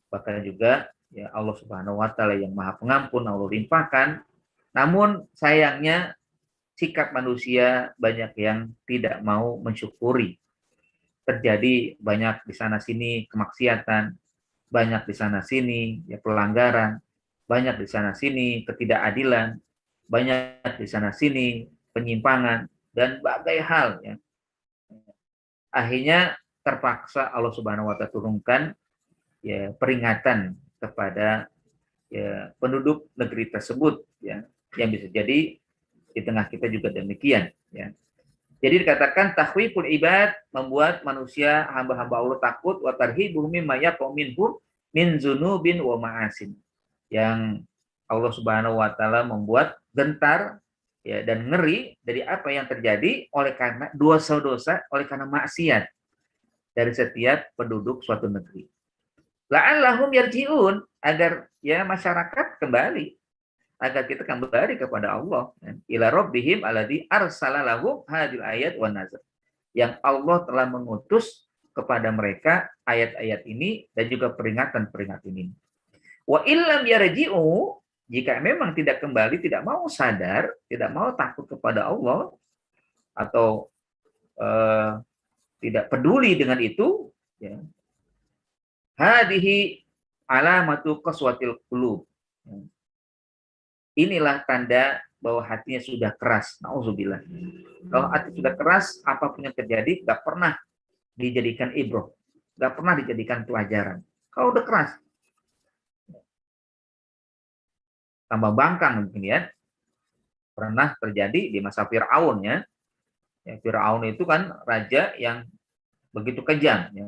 Bahkan juga ya Allah Subhanahu wa taala yang Maha Pengampun, Allah limpahkan. Namun sayangnya sikap manusia banyak yang tidak mau mensyukuri. Terjadi banyak di sana sini kemaksiatan, banyak di sana sini ya pelanggaran, banyak di sana sini ketidakadilan, banyak di sana sini penyimpangan dan berbagai hal ya. Akhirnya terpaksa Allah Subhanahu wa taala turunkan ya peringatan kepada ya penduduk negeri tersebut ya, yang bisa jadi di tengah kita juga demikian ya. Jadi dikatakan takhwiful ibad, membuat manusia hamba-hamba Allah takut, wa tarhibuhum mimma yaqau minhu min dzunubin wa ma'asin. Yang Allah Subhanahu wa taala membuat gentar ya dan ngeri dari apa yang terjadi oleh karena dosa-dosa, oleh karena maksiat dari setiap penduduk suatu negeri. La'allahum yarji'un, agar ya masyarakat kembali. agar kita kembali kepada Allah, ya. Ila rabbihim alladzi arsala lahum hadil ayat wan nazar. Yang Allah telah mengutus kepada mereka ayat-ayat ini dan juga peringatan-peringatan ini. Wa illam yarji'u, jika memang tidak kembali, tidak mau sadar, tidak mau takut kepada Allah atau tidak peduli dengan itu, ya. Hadihi alamatu qaswatil qulub. Inilah tanda bahwa hatinya sudah keras. Nauzubillah. Kalau hati sudah keras, apapun yang terjadi nggak pernah dijadikan ibroh, nggak pernah dijadikan pelajaran. Kalau udah keras, tambah bangkang mungkin ya. Pernah terjadi di masa Fir'aun ya. Fir'aun itu kan raja yang begitu kejam ya.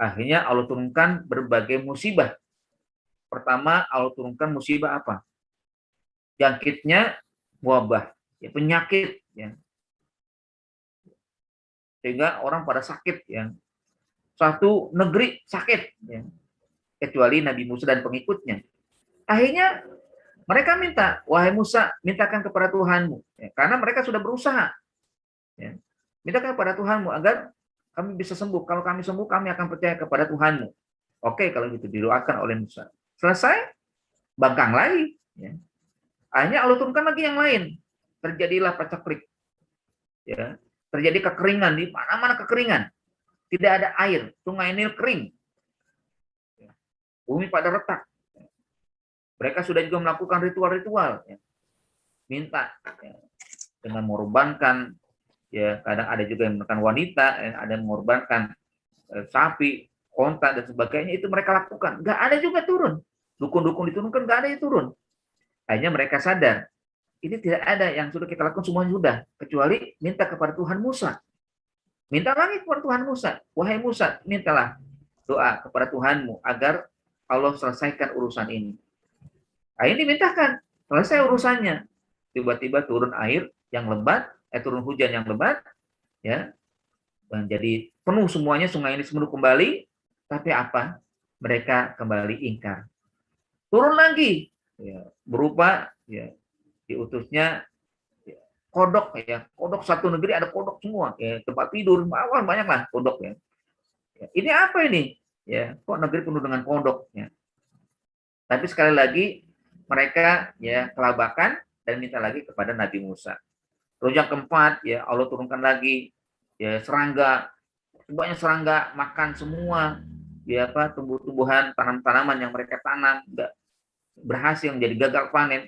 Akhirnya Allah turunkan berbagai musibah. Pertama Allah turunkan musibah apa? Jangkitnya wabah, ya, penyakit ya. Sehingga orang pada sakit ya. Satu negeri sakit ya. Kecuali Nabi Musa dan pengikutnya. Akhirnya mereka minta, wahai Musa, mintakan kepada Tuhanmu. Ya, karena mereka sudah berusaha. Ya. Mintakan kepada Tuhanmu agar kami bisa sembuh. Kalau kami sembuh, kami akan percaya kepada Tuhanmu. Oke, kalau gitu didoakan oleh Musa. Selesai, bangkang lagi. Ya. Akhirnya Allah turunkan lagi yang lain. Terjadilah pacaklik. Ya. Terjadi kekeringan, di mana-mana kekeringan. Tidak ada air, sungai Nil kering. Ya. Bumi pada retak. Mereka sudah juga melakukan ritual-ritual. Ya. Minta. Ya. Dengan mengorbankan, ya kadang ada juga yang mengorbankan wanita, ya. Ada yang mengorbankan sapi, onta, dan sebagainya. Itu mereka lakukan. Nggak ada juga turun. Dukun-dukun diturunkan, nggak ada yang turun. Akhirnya mereka sadar. Ini tidak ada yang sudah kita lakukan, semuanya sudah. Kecuali minta kepada Tuhan Musa. Minta lagi kepada Tuhan Musa. Wahai Musa, mintalah doa kepada Tuhanmu agar Allah selesaikan urusan ini. Akhirnya dimintakan, selesai urusannya. Tiba-tiba turun air yang lebat, turun hujan yang lebat, ya, menjadi penuh semuanya, sungai ini penuh kembali. Tapi apa? Mereka kembali ingkar. Turun lagi, ya, berupa ya, diutusnya ya, kodok ya, kodok satu negeri ada kodok semua, ya, tempat tidur, banyaklah kodok ya. Ya. Ini apa ini? Ya, kok negeri penuh dengan kodok ya. Tapi sekali lagi mereka ya kelabakan dan minta lagi kepada Nabi Musa. Terus yang keempat ya Allah turunkan lagi ya serangga, banyak serangga makan semua ya apa tumbuh-tumbuhan, tanam-tanaman yang mereka tanam, enggak berhasil menjadi gagal panen.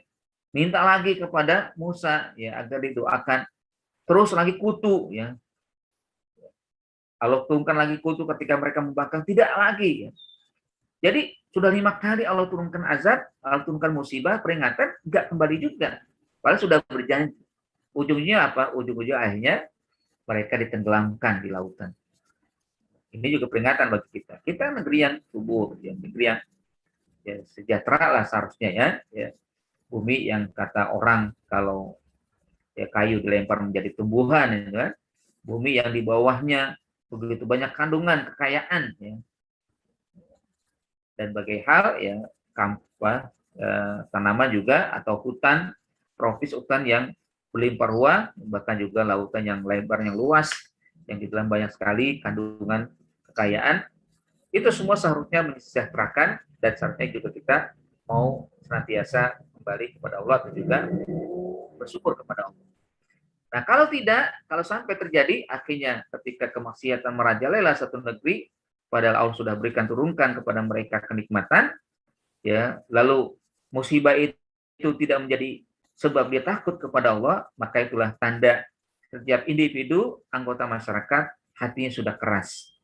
Minta lagi kepada Musa ya agar didoakan. Terus lagi kutu ya. Allah turunkan lagi kutu ketika mereka membakar, tidak lagi ya. Jadi sudah 5 kali Allah turunkan azab, Allah turunkan musibah, peringatan, enggak kembali juga. Padahal sudah berjanji. Ujungnya apa? Ujung-ujung akhirnya mereka ditenggelamkan di lautan. Ini juga peringatan bagi kita. Kita negeri yang subur, ya, negeri yang ya, sejahtera lah seharusnya ya. Ya. Bumi yang kata orang kalau ya, kayu dilempar menjadi tumbuhan, ya, kan? Bumi yang di bawahnya begitu banyak kandungan kekayaan, ya. Dan bagai hal ya tanaman juga atau hutan tropis, hutan yang berlimpah ruah, bahkan juga lautan yang lebar yang luas yang di dalam banyak sekali kandungan kekayaan, itu semua seharusnya mensejahterakan dan seharusnya juga kita mau senantiasa kembali kepada Allah dan juga bersyukur kepada Allah. Nah kalau tidak, kalau sampai terjadi akhirnya ketika kemaksiatan merajalela satu negeri, padahal Allah sudah berikan turunkan kepada mereka kenikmatan, ya, lalu musibah itu tidak menjadi sebab dia takut kepada Allah, maka itulah tanda setiap individu anggota masyarakat hatinya sudah keras.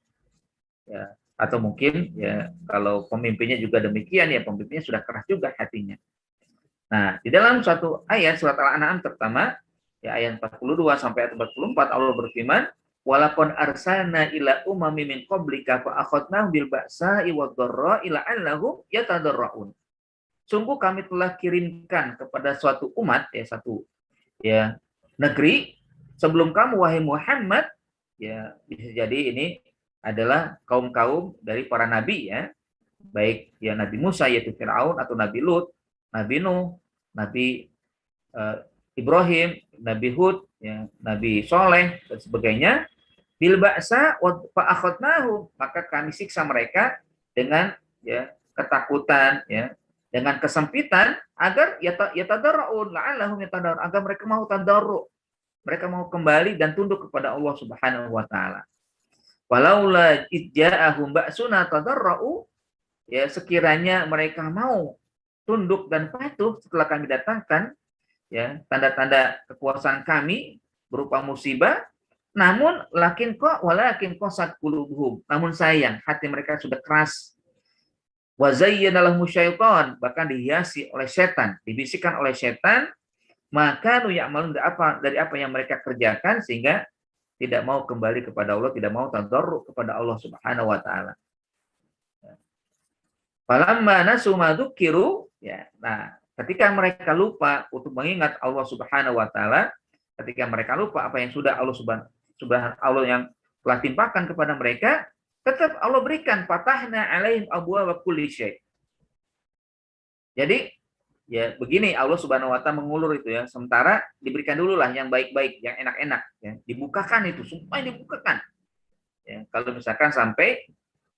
Ya, atau mungkin ya kalau pemimpinnya juga demikian ya pemimpinnya sudah keras juga hatinya. Nah, di dalam suatu ayat surat Al-An'am terutama ya ayat 42 sampai ayat 44 Allah berfirman, "Walaqad arsalna ila umamin min qablika fa akhadnahum bil ba'sa'i wad-dharra'i la'allahum yatadarra'un." Sungguh kami telah kirimkan kepada suatu umat ya satu ya negeri sebelum kamu wahai Muhammad, ya bisa jadi ini adalah kaum-kaum dari para nabi ya, baik ya Nabi Musa yaitu Firaun atau Nabi Lut, Nabi Nuh, Nabi Ibrahim, Nabi Hud, ya, Nabi Soleh dan sebagainya, bil ba'sa wa fa'akhadnahu, maka kami siksa mereka dengan ya ketakutan, ya, dengan kesempitan agar yatadarrun la'allahum yatadarrun, agar mereka mau tadarru, mereka mau kembali dan tunduk kepada Allah Subhanahu wa taala. Walaula idja'ahum ba'suna tadarru, ya sekiranya mereka mau tunduk dan patuh setelah kami datangkan ya tanda-tanda kekuasaan kami berupa musibah, namun walakin qasat qulubuhum, namun sayang hati mereka sudah keras, wa zayyana lahum syaitan, bahkan dihiasi oleh setan, dibisikkan oleh setan, maka ya'malun dari apa yang mereka kerjakan, sehingga tidak mau kembali kepada Allah, tidak mau tadarruk kepada Allah Subhanahu wa taala. Falamma nasu ma dzukiru, ya. Nah, ketika mereka lupa untuk mengingat Allah Subhanahu wa taala, ketika mereka lupa apa yang sudah Allah Allah yang telah timpakan kepada mereka, tetap Allah berikan fatahna alaihim abwaaba kulli syai'. Jadi, ya begini Allah Subhanahu wa taala mengulur itu ya, sementara diberikan dululah yang baik-baik, yang enak-enak ya. Dibukakan itu, semua dibukakan. Ya, kalau misalkan sampai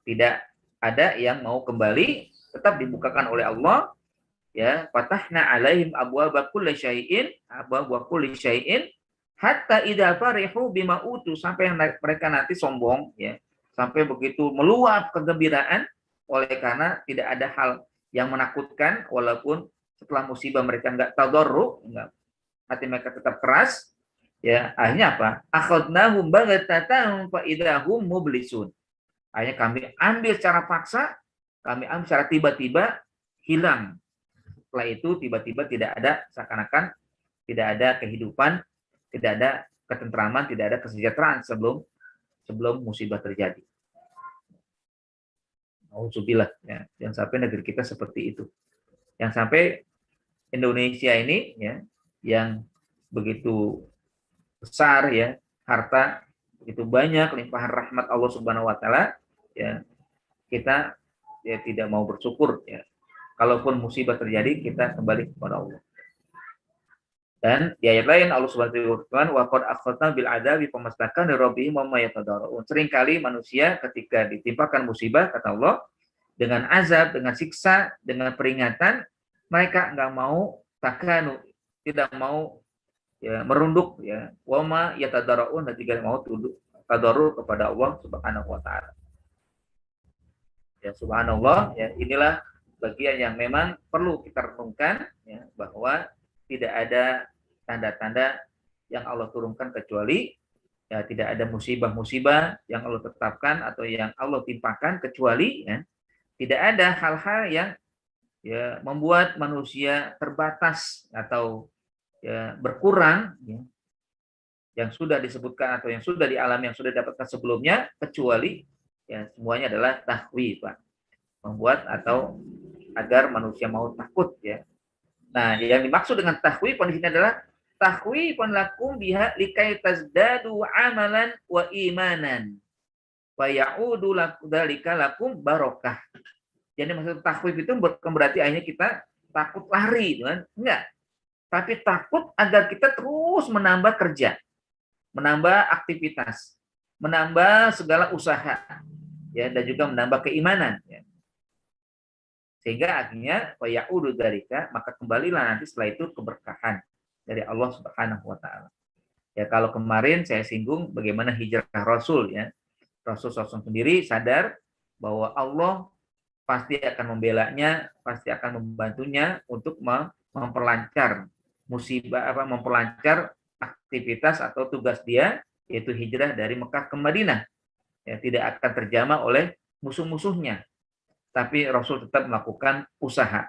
tidak ada yang mau kembali, tetap dibukakan oleh Allah, ya, fatahna alaihim abwaaba kulli syai'in hatta idza farihu bima utu, sampai mereka nanti sombong ya, sampai begitu meluap kegembiraan oleh karena tidak ada hal yang menakutkan, walaupun setelah musibah mereka enggak tadarru, enggak, hati mereka tetap keras, ya, akhirnya apa? Akhadnahum baghtatan fa idahum mublisun. Akhirnya kami ambil secara paksa, kami ambil secara tiba-tiba, hilang. Setelah itu tiba-tiba tidak ada, seakan-akan tidak ada kehidupan, tidak ada ketentraman, tidak ada kesejahteraan sebelum musibah terjadi. Auzubillah, ya. Jangan sampai negeri kita seperti itu. Yang sampai Indonesia ini ya, yang begitu besar ya, harta begitu banyak, limpahan rahmat Allah Subhanahu wa taala, ya, kita ya tidak mau bersyukur ya. Kalaupun musibah terjadi, kita kembali kepada Allah. Dan di ayat lain Allah Subhanahu wa taala, wa qad akhadna bil adabi famastakan rabbihim wa ma yatadarrun. Seringkali manusia ketika ditimpakan musibah, kata Allah, dengan azab, dengan siksa, dengan peringatan, mereka enggak mau takanu, tidak mau ya merunduk ya, wa ma yatadarrun, dan tidak mau tunduk tadarruk kepada Allah Subhanahu wa taala. Ya subhanallah, ya inilah bagian yang memang perlu kita renungkan ya, bahwa tidak ada tanda-tanda yang Allah turunkan kecuali ya, tidak ada musibah-musibah yang Allah tetapkan atau yang Allah timpakan kecuali ya, tidak ada hal-hal yang ya membuat manusia terbatas atau ya berkurang ya, yang sudah disebutkan atau yang sudah dialami, yang sudah didapatkan sebelumnya, kecuali ya semuanya adalah tahwif, Pak. Membuat atau agar manusia mau takut ya. Nah, yang dimaksud dengan tahwifan di sini adalah tahwifan lakum biha likai tazdadu amalan wa imanan wa ya'udu dzalika lakum barokah. Jadi maksud tahwif itu bukan berarti akhirnya kita takut lari, kan? Enggak. Tapi takut agar kita terus menambah kerja, menambah aktivitas, menambah segala usaha, ya, dan juga menambah keimanan. Ya. Sehingga akhirnya wayaudu dzalika, maka kembalilah nanti setelah itu keberkahan dari Allah Subhanahu wa taala. Ya, kalau kemarin saya singgung bagaimana hijrah Rasul ya. Rasul sendiri sadar bahwa Allah pasti akan membelanya, pasti akan membantunya untuk memperlancar musibah memperlancar aktivitas atau tugas dia, yaitu hijrah dari Mekah ke Madinah. Ya, tidak akan terjamah oleh musuh-musuhnya. Tapi Rasul tetap melakukan usaha,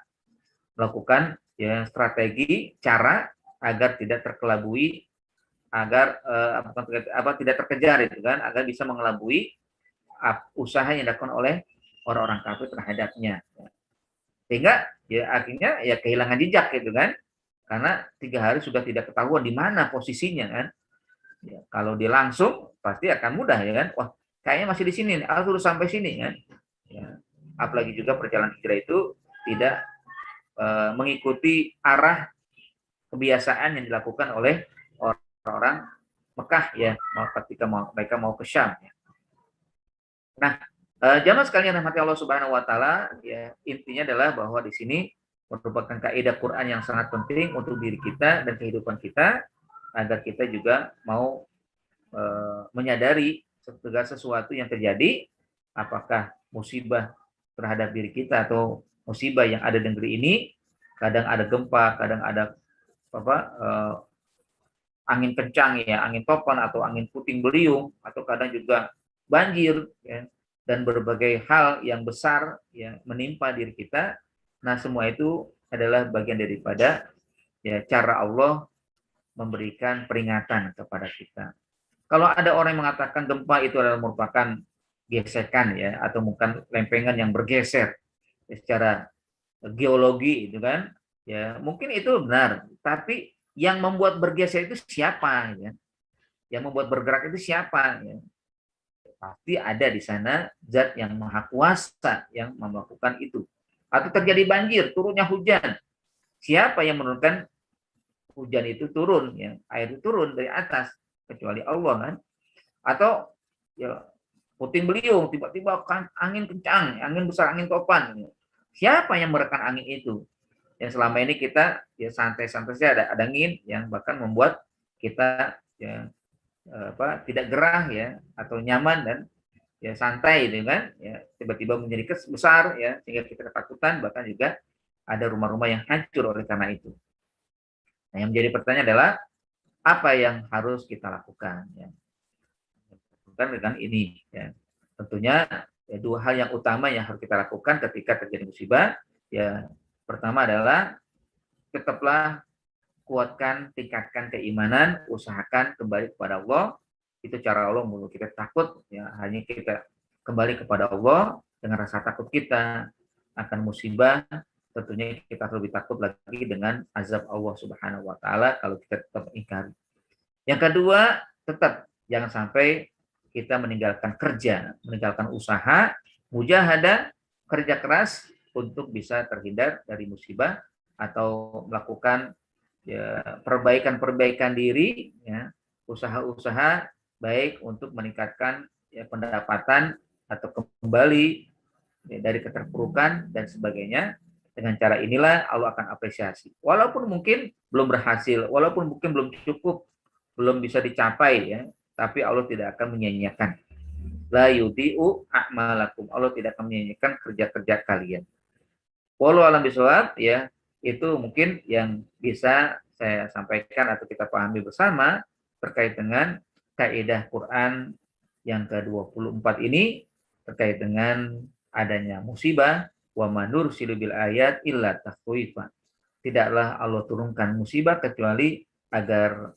melakukan ya strategi, cara agar tidak terkelabui, agar tidak terkejar itu kan, agar bisa mengelabui usaha yang dilakukan oleh orang-orang kafir terhadapnya. Sehingga ya akhirnya ya kehilangan jejak gitu kan, karena 3 hari sudah tidak ketahuan di mana posisinya kan. Ya, kalau dia langsung pasti akan mudah ya kan, wah kayaknya masih di sini, harus sampai sini kan. Ya. Apalagi juga perjalanan hijrah itu tidak mengikuti arah kebiasaan yang dilakukan oleh orang-orang Mekah ya, ketika mereka mau ke Syam. Ya. Nah, jamaah sekalian rahmati Allah Subhanahu Wa Taala, ya intinya adalah bahwa di sini merupakan kaidah Quran yang sangat penting untuk diri kita dan kehidupan kita, agar kita juga mau menyadari segala sesuatu yang terjadi, apakah musibah terhadap diri kita atau musibah yang ada di negeri ini, kadang ada gempa, kadang ada angin kencang ya, angin topan atau angin puting beliung, atau kadang juga banjir ya, dan berbagai hal yang besar yang menimpa diri kita. Nah, semua itu adalah bagian daripada ya cara Allah memberikan peringatan kepada kita. Kalau ada orang yang mengatakan gempa itu adalah merupakan gesekan ya, atau bukan lempengan yang bergeser ya, secara geologi itu kan, ya mungkin itu benar, tapi yang membuat bergeser itu siapa ya? Yang membuat bergerak itu siapa ya? Pasti ada di sana zat yang maha kuasa yang melakukan itu. Atau terjadi banjir, turunnya hujan. Siapa yang menurunkan hujan itu turun ya? Air itu turun dari atas kecuali Allah kan? Atau ya puting beliung, tiba-tiba angin kencang, angin besar, angin topan. Siapa yang merekam angin itu? Yang selama ini kita ya santai-santai saja, ada angin yang bahkan membuat kita ya tidak gerah ya, atau nyaman dan ya santai gitu kan, ya tiba-tiba menjadi besar ya sehingga kita ketakutan, bahkan juga ada rumah-rumah yang hancur oleh karena itu. Nah, yang menjadi pertanyaan adalah apa yang harus kita lakukan ya. Bukan dengan ini ya. Tentunya ya, dua hal yang utama yang harus kita lakukan ketika terjadi musibah ya. Pertama adalah tetaplah kuatkan, tingkatkan keimanan, usahakan kembali kepada Allah. Itu cara Allah membuat kita takut ya, hanya kita kembali kepada Allah dengan rasa takut kita akan musibah. Tentunya kita lebih takut lagi dengan azab Allah Subhanahu Wa Taala kalau kita tetap ingkar. Yang kedua, tetap jangan sampai kita meninggalkan kerja, meninggalkan usaha, mujahadah, kerja keras untuk bisa terhindar dari musibah atau melakukan ya, perbaikan-perbaikan diri, ya, usaha-usaha baik untuk meningkatkan ya, pendapatan atau kembali ya, dari keterpurukan dan sebagainya. Dengan cara inilah Allah akan apresiasi. Walaupun mungkin belum berhasil, walaupun mungkin belum cukup, belum bisa dicapai ya, tapi Allah tidak akan menyia-nyiakan. La yudhi'u a'malakum. Allah tidak akan menyia-nyiakan kerja-kerja kalian. Wallahu alam bisawab ya, itu mungkin yang bisa saya sampaikan atau kita pahami bersama terkait dengan kaidah Quran yang ke-24 ini terkait dengan adanya musibah, wa manur silubil ayat illa takhwifan. Tidaklah Allah turunkan musibah kecuali agar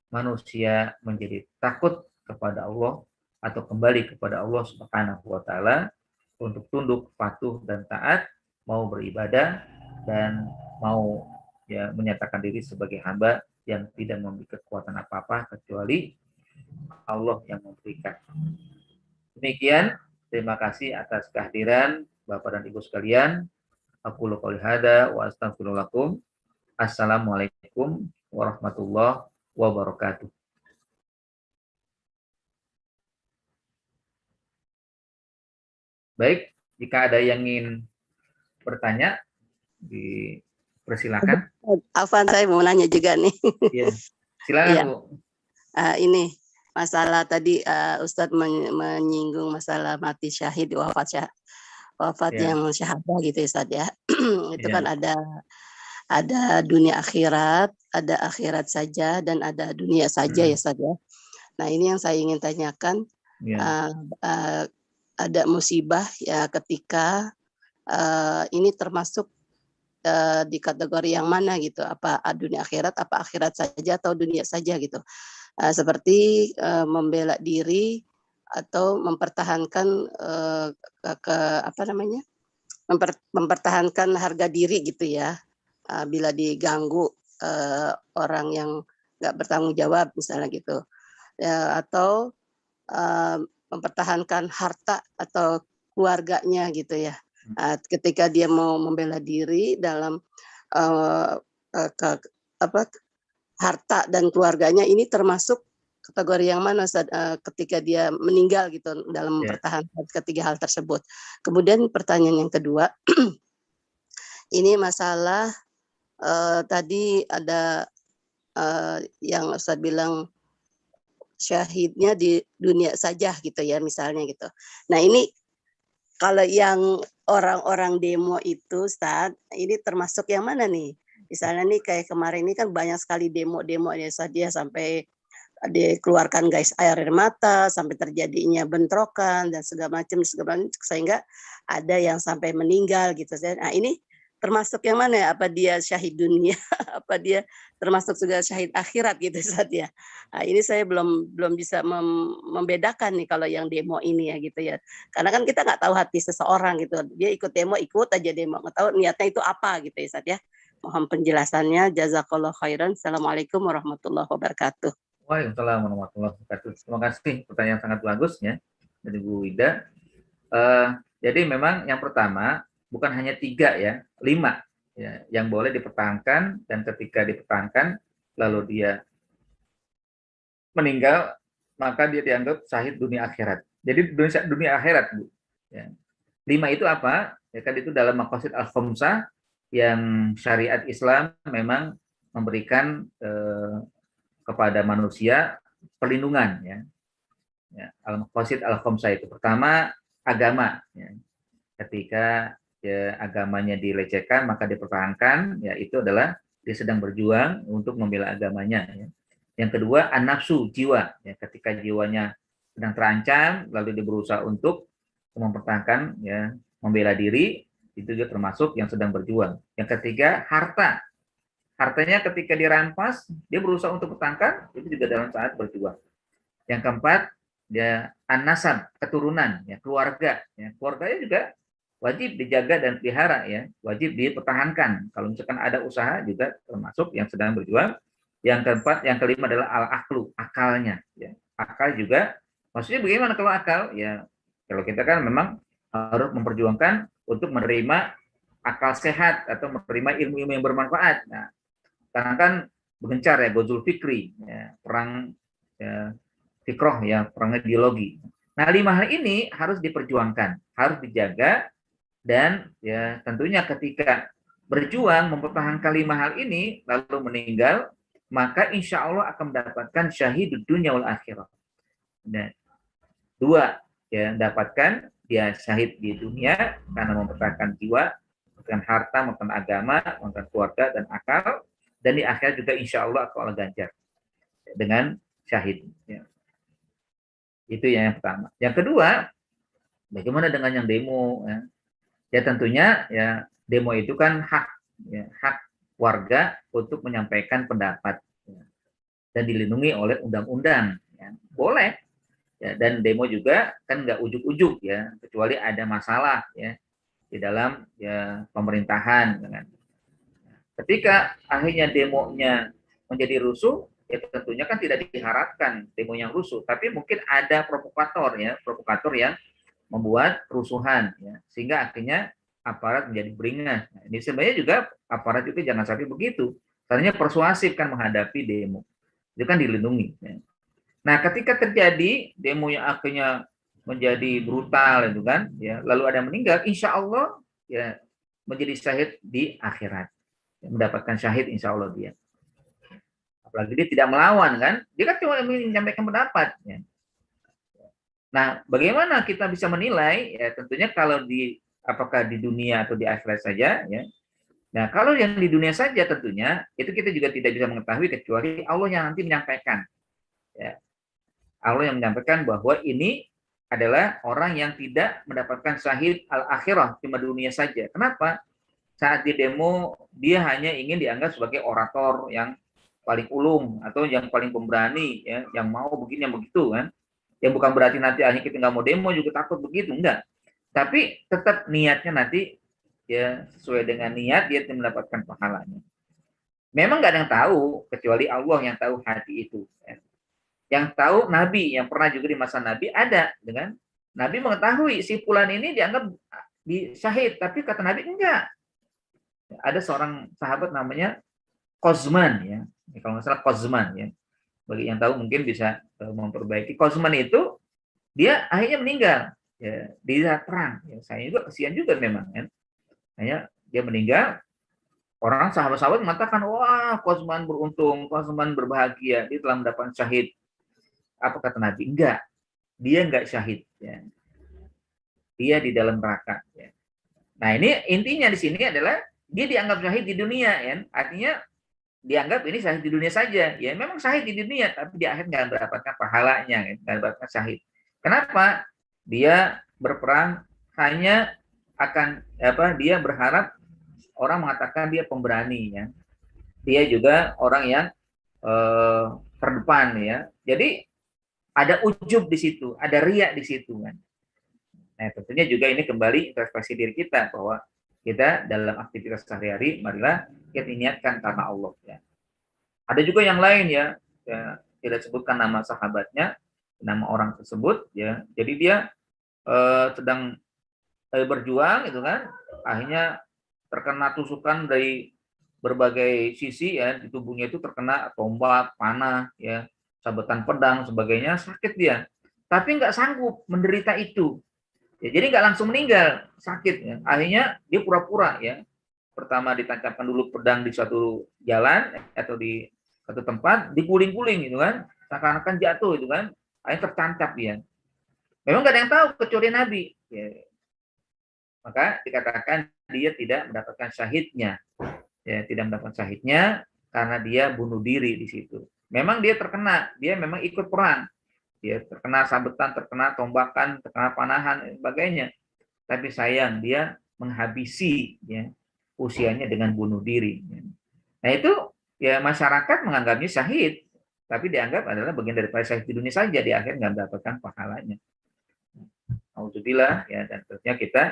manusia menjadi takut kepada Allah atau kembali kepada Allah Subhanahu wa taala untuk tunduk, patuh dan taat, mau beribadah dan mau ya menyatakan diri sebagai hamba yang tidak memiliki kekuatan apa-apa kecuali Allah yang memberikan. Demikian, terima kasih atas kehadiran Bapak dan Ibu sekalian. Aku qouli hada wa astaghfirullahaladzim. Assalamualaikum warahmatullahi wabarakatuh. Baik, jika ada yang ingin bertanya, dipersilakan. Afan, saya mau nanya juga nih. Ya, silakan ya. Bu. Ini masalah tadi Ustadz menyinggung masalah mati syahid, wafat ya. Yang syahadah gitu Ustadz ya. Itu kan ada dunia akhirat, ada akhirat saja dan ada dunia saja ya Ustadz ya. Nah ini yang saya ingin tanyakan, ada musibah ya ketika ini termasuk di kategori yang mana gitu, apa dunia akhirat, apa akhirat saja atau dunia saja gitu, seperti membela diri atau mempertahankan mempertahankan harga diri gitu ya, bila diganggu orang yang nggak bertanggung jawab misalnya gitu ya, atau mempertahankan harta atau keluarganya gitu ya. Ketika dia mau membela diri dalam eh, ke, apa harta dan keluarganya, ini termasuk kategori yang mana ketika dia meninggal gitu dalam Ya, mempertahankan ketiga hal tersebut. Kemudian pertanyaan yang kedua, ini masalah tadi ada yang Ustadz bilang syahidnya di dunia saja gitu ya misalnya gitu. Nah ini kalau yang orang-orang demo itu Ustadz, ini termasuk yang mana nih? Misalnya nih kayak kemarin ini kan banyak sekali demo-demo ya Ustadz, dia sampai dikeluarkan guys air mata, sampai terjadinya bentrokan dan segala macam sehingga ada yang sampai meninggal gitu. Nah ini termasuk yang mana ya? Apa dia syahid dunia? Apa dia termasuk juga syahid akhirat gitu Ustaz ya? Nah, ini saya belum bisa membedakan nih kalau yang demo ini ya gitu ya. Karena kan kita nggak tahu hati seseorang gitu. Dia ikut demo, ikut aja demo, nggak tahu niatnya itu apa gitu ya Ustaz ya. Mohon penjelasannya. Jazakallah khairan. Assalamualaikum warahmatullahi wabarakatuh. waalaikumsalam warahmatullahi wabarakatuh. Terima kasih, pertanyaan sangat bagus ya dari Bu Ida. Jadi memang yang pertama bukan hanya 3 ya, 5 ya, yang boleh dipertahankan, dan ketika dipertahankan lalu dia meninggal maka dia dianggap syahid dunia akhirat. Jadi dunia akhirat Bu. Ya. 5 itu apa? Ya kan itu dalam maqasid al-khamsah yang syariat Islam memang memberikan kepada manusia perlindungan ya. Ya, al-maqasid al-khamsah itu pertama agama ya. Ketika ya, agamanya dilecehkan maka dipertahankan, ya itu adalah dia sedang berjuang untuk membela agamanya ya. Yang kedua an-nafsu, jiwa ya, ketika jiwanya sedang terancam lalu dia berusaha untuk mempertahankan ya, membela diri, itu juga termasuk yang sedang berjuang. Yang ketiga harta, hartanya ketika dirampas dia berusaha untuk mempertahankan, itu juga dalam saat berjuang. Yang keempat dia an-nasab, keturunan ya, keluarga ya, keluarganya juga wajib dijaga dan pelihara ya, wajib dipertahankan. Kalau misalkan ada usaha juga termasuk yang sedang berjuang. Yang keempat, yang kelima adalah al-aklu, akalnya ya. Akal juga, maksudnya bagaimana kalau akal? Ya, kalau kita kan memang harus memperjuangkan untuk menerima akal sehat atau menerima ilmu-ilmu yang bermanfaat. Nah, karena kan bergencar ya, Gozul Fikri, ya, perang ya, fikroh ya, perang ideologi. Nah, 5 hal ini harus diperjuangkan, harus dijaga, dan ya tentunya ketika berjuang mempertahankan 5 hal ini lalu meninggal, maka insya Allah akan mendapatkan syahid dunia wal akhirah. Dan 2 ya, dapatkan dia syahid di dunia karena mempertahankan jiwa, mempertahankan harta, mempertahankan agama, mempertahankan keluarga dan akal, dan di akhirat juga insya Allah akan Allah ganjar dengan syahid ya. Itu yang pertama. Yang kedua, bagaimana dengan yang demo ya? Ya tentunya ya demo itu kan hak ya, hak warga untuk menyampaikan pendapat ya, dan dilindungi oleh undang-undang ya. Boleh ya, dan demo juga kan nggak ujuk-ujuk ya, kecuali ada masalah ya di dalam ya pemerintahan dengan. Ketika akhirnya demonya menjadi rusuh, ya tentunya kan tidak diharapkan demo yang rusuh, tapi mungkin ada provokator ya, provokator yang membuat kerusuhan ya, sehingga akhirnya aparat menjadi beringas. Nah, ini sebenarnya juga aparat juga jangan sampai begitu. Sebenarnya persuasif kan menghadapi demo. Itu kan dilindungi ya. Nah, ketika terjadi demo yang akhirnya menjadi brutal itu kan ya, lalu ada meninggal, insya Allah ya menjadi syahid di akhirat. Ya, mendapatkan syahid insya Allah dia. Apalagi dia tidak melawan kan, dia kan cuma menyampaikan pendapat ya. Nah, bagaimana kita bisa menilai? Ya, tentunya kalau di apakah di dunia atau di akhirat saja, ya. Nah, kalau yang di dunia saja tentunya itu kita juga tidak bisa mengetahui kecuali Allah yang nanti menyampaikan. Ya. Allah yang menyampaikan bahwa ini adalah orang yang tidak mendapatkan syahid al-akhirah, cuma dunia saja. Kenapa? Saat di demo dia hanya ingin dianggap sebagai orator yang paling ulung atau yang paling pemberani, ya, yang mau begini yang begitu kan. Yang bukan berarti nanti akhirnya kita nggak mau demo juga takut begitu, enggak. Tapi tetap niatnya nanti ya sesuai dengan niat dia mendapatkan pahalanya. Memang nggak ada yang tahu kecuali Allah yang tahu hati itu. Ya. Yang tahu Nabi, yang pernah juga di masa Nabi ada dengan Nabi mengetahui si fulan ini dianggap di syahid, tapi kata Nabi enggak. Ada seorang sahabat namanya Qazman ya. Kalau nggak salah Qazman ya. Bagi yang tahu mungkin bisa memperbaiki. Qazman itu dia akhirnya meninggal ya di saat perang. Ya, saya juga kasihan juga memang kan. Hanya dia meninggal, orang sahabat-sahabat mengatakan, wah Qazman beruntung, Qazman berbahagia, dia telah mendapatkan syahid. Apa kata Nabi? Enggak, dia enggak syahid. Ya. Dia di dalam neraka. Ya. Nah ini intinya di sini adalah dia dianggap syahid di dunia, ya. Artinya dianggap ini syahid di dunia saja. Ya memang syahid di dunia, tapi di akhir nggak mendapatkan pahalanya, ya. Nggak mendapatkan syahid. Kenapa? Dia berperang hanya akan dia berharap orang mengatakan dia pemberani, ya. Dia juga orang yang terdepan, ya. Jadi ada ujub di situ, ada riak di situ, kan. Nah, tentunya juga ini kembali introspeksi diri kita bahwa kita dalam aktivitas sehari-hari marilah kita niatkan karena Allah, ya. Ada juga yang lain ya, tidak sebutkan nama sahabatnya, nama orang tersebut ya. Jadi dia sedang berjuang itu kan, akhirnya terkena tusukan dari berbagai sisi ya, di tubuhnya itu terkena tombak, panah ya, sabetan pedang sebagainya, sakit dia. Tapi nggak sanggup menderita itu. Ya, jadi nggak langsung meninggal, sakit ya. Akhirnya dia pura-pura ya. Pertama ditancapkan dulu pedang di suatu jalan atau di satu tempat, diguling-guling gitu kan, seakan-akan jatuh itu kan, akhirnya tertancap dia. Memang nggak ada yang tahu kecuali Nabi. Ya. Maka dikatakan dia tidak mendapatkan syahidnya. Ya, tidak mendapatkan syahidnya karena dia bunuh diri di situ. Memang dia terkena, dia memang ikut perang. Dia terkena sabetan, terkena tombakan, terkena panahan dan sebagainya. Tapi sayang dia menghabisi ya usianya dengan bunuh diri. Nah itu ya masyarakat menganggapnya syahid, tapi dianggap adalah bagian daripada syahid di dunia saja, di akhir nggak mendapatkan pahalanya. Alhamdulillah ya, dan tentunya kita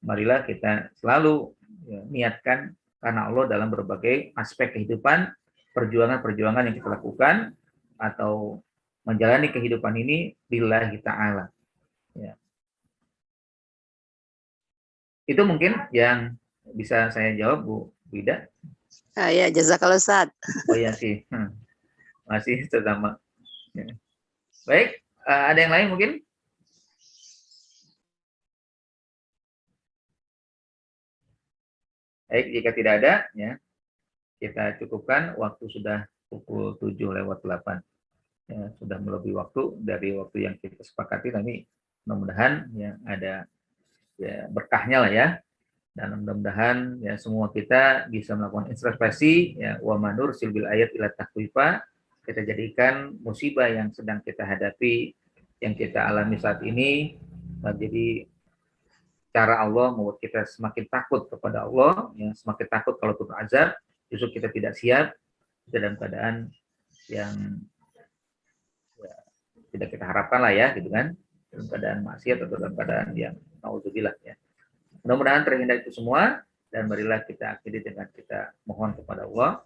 marilah kita selalu ya, niatkan karena Allah dalam berbagai aspek kehidupan, perjuangan-perjuangan yang kita lakukan atau menjalani kehidupan ini billahi ta'ala. Ya. Itu mungkin yang bisa saya jawab, Bu Wida. Ya, jazakallah Ustaz. Oh iya sih, masih terutama. Ya. Baik, ada yang lain mungkin? Baik, jika tidak ada, ya kita cukupkan. Waktu sudah pukul 7:08. Ya, sudah melebihi waktu dari waktu yang kita sepakati. Tapi mudah-mudahan ya ada ya berkahnya lah ya. Dan mudah-mudahan ya semua kita bisa melakukan introspeksi ya, wa manur silbil ayat ila takhwifa. Kita jadikan musibah yang sedang kita hadapi, yang kita alami saat ini menjadi cara Allah membuat kita semakin takut kepada Allah, ya, semakin takut kalau turun azab. Justru kita tidak siap, kita dalam keadaan yang ya, tidak kita harapkan lah ya, gitu kan, dalam keadaan maksiat atau dalam keadaan yang naudzubillah ya. Mudah-mudahan terhindar itu semua, dan marilah kita akhiri dengan kita mohon kepada Allah,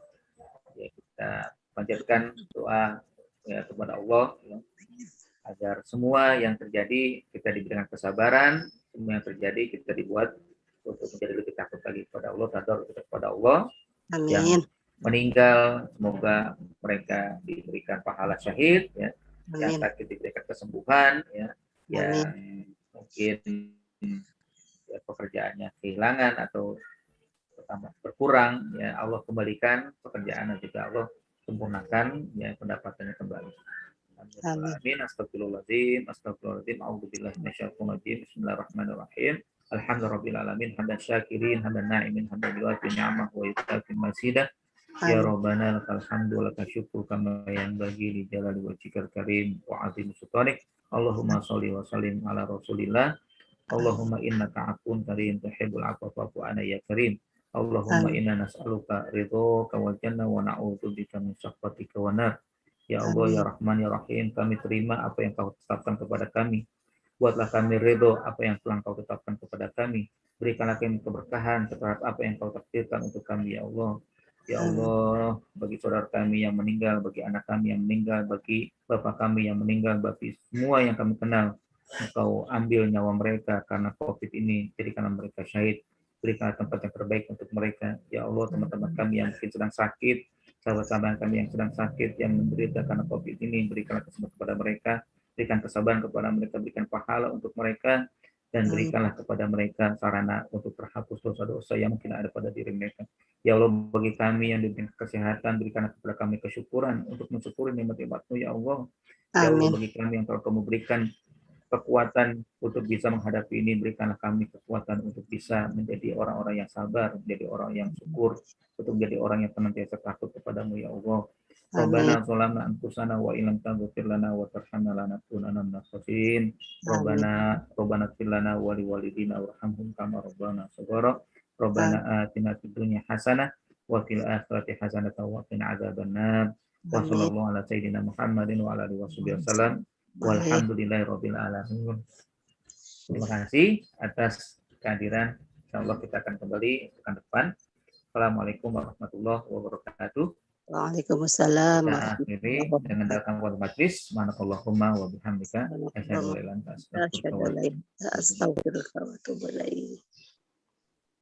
ya, kita panjatkan doa ya, kepada Allah ya, agar semua yang terjadi kita diberikan kesabaran, semua yang terjadi kita dibuat untuk menjadi lebih takut lagi kepada Allah, tadarus kepada Allah. Amin. Yang meninggal semoga mereka diberikan pahala syahid ya, yang sakit diberikan kesembuhan ya, yang mungkin ya, pekerjaannya kehilangan atau berkurang ya, Allah kembalikan pekerjaan dan juga Allah sempurnakan ya pendapatannya kembali. Amin. Astagfirullahaladzim, astagfirullahaladzim, a'udzubillahi minasyaitonir rajim. Bismillahirrahmanirrahim. Alhamdulillahirabbil alamin, hamdan syakirin, hamdan na'imin, hamdan yuwafi ni'amah wa yukafi masidah. Ya Rabbana lakal hamdu wa lakal syukru kama yanbaghi li jalali wajhikal karim wa 'azimi sultanik. Allahumma shalli wa sallim ala Rasulillah. Allahumma innaka 'afuwun karim tuhibbul 'afwa fa'fu 'anna ya karim. Allahumma inna nas'aluka ridhaka wal jannah wa na'udzubika min sakhatika wan nar. Ya Allah, ya Rahman, ya Rahim, kami terima apa yang Kau tetapkan kepada kami. Buatlah kami ridho apa yang telah Kau tetapkan kepada kami. Berikanlah kami keberkahan terhadap apa yang Kau takdirkan untuk kami, ya Allah. Ya Allah, bagi saudara kami yang meninggal, bagi anak kami yang meninggal, bagi bapak kami yang meninggal, bagi semua yang kami kenal, Engkau ambil nyawa mereka karena COVID ini, jadikanlah mereka syahid, berikanlah tempat yang terbaik untuk mereka. Ya Allah, teman-teman kami yang mungkin sedang sakit, sahabat-sahabat kami yang sedang sakit, yang menderita karena COVID ini, berikanlah kesembuhan kepada mereka, berikan kesabaran kepada mereka, berikan pahala untuk mereka, dan berikanlah kepada mereka sarana untuk terhapus dosa-dosa yang mungkin ada pada diri mereka. Ya Allah, bagi kami yang diberikan kesehatan, berikanlah kepada kami kesyukuran untuk mensyukuri nikmat-nikmat-Mu, ya Allah. Ya Allah, Amin. bagi kami yang telah Kamu berikan kekuatan untuk bisa menghadapi ini, berikanlah kami kekuatan untuk bisa menjadi orang-orang yang sabar, menjadi orang yang syukur, untuk menjadi orang yang senantiasa takut kepadamu, ya Allah. Amin. Rabbana zalamna anfusana wa illam taghfir lana wa tarhamna lanakunanna minal khasirin. Amin. Rabbana ighfir lana wa liwalidina warhamhum kama rabbana shaghara. Rabbana atina fid dunya hasanah wa fil akhirati hasanah wa qina adzabannar. Wa Amin. sallallahu ala sayyidina Muhammadin wa ala alihi wasallam. Baik. Walhamdulillahirabbil alamin. Terima kasih atas kehadiran. Insyaallah kita akan kembali pekan depan. Assalamualaikum warahmatullahi wabarakatuh. Waalaikumsalam Kita warahmatullahi akhiri dengan wabarakatuh. doa wal majlis. Subhanakallahumma wa bihamdika asyhadu an la ilaha illa anta astaghfiruka wa atubu ilaik. Astagfirullah wa atubu ilaik.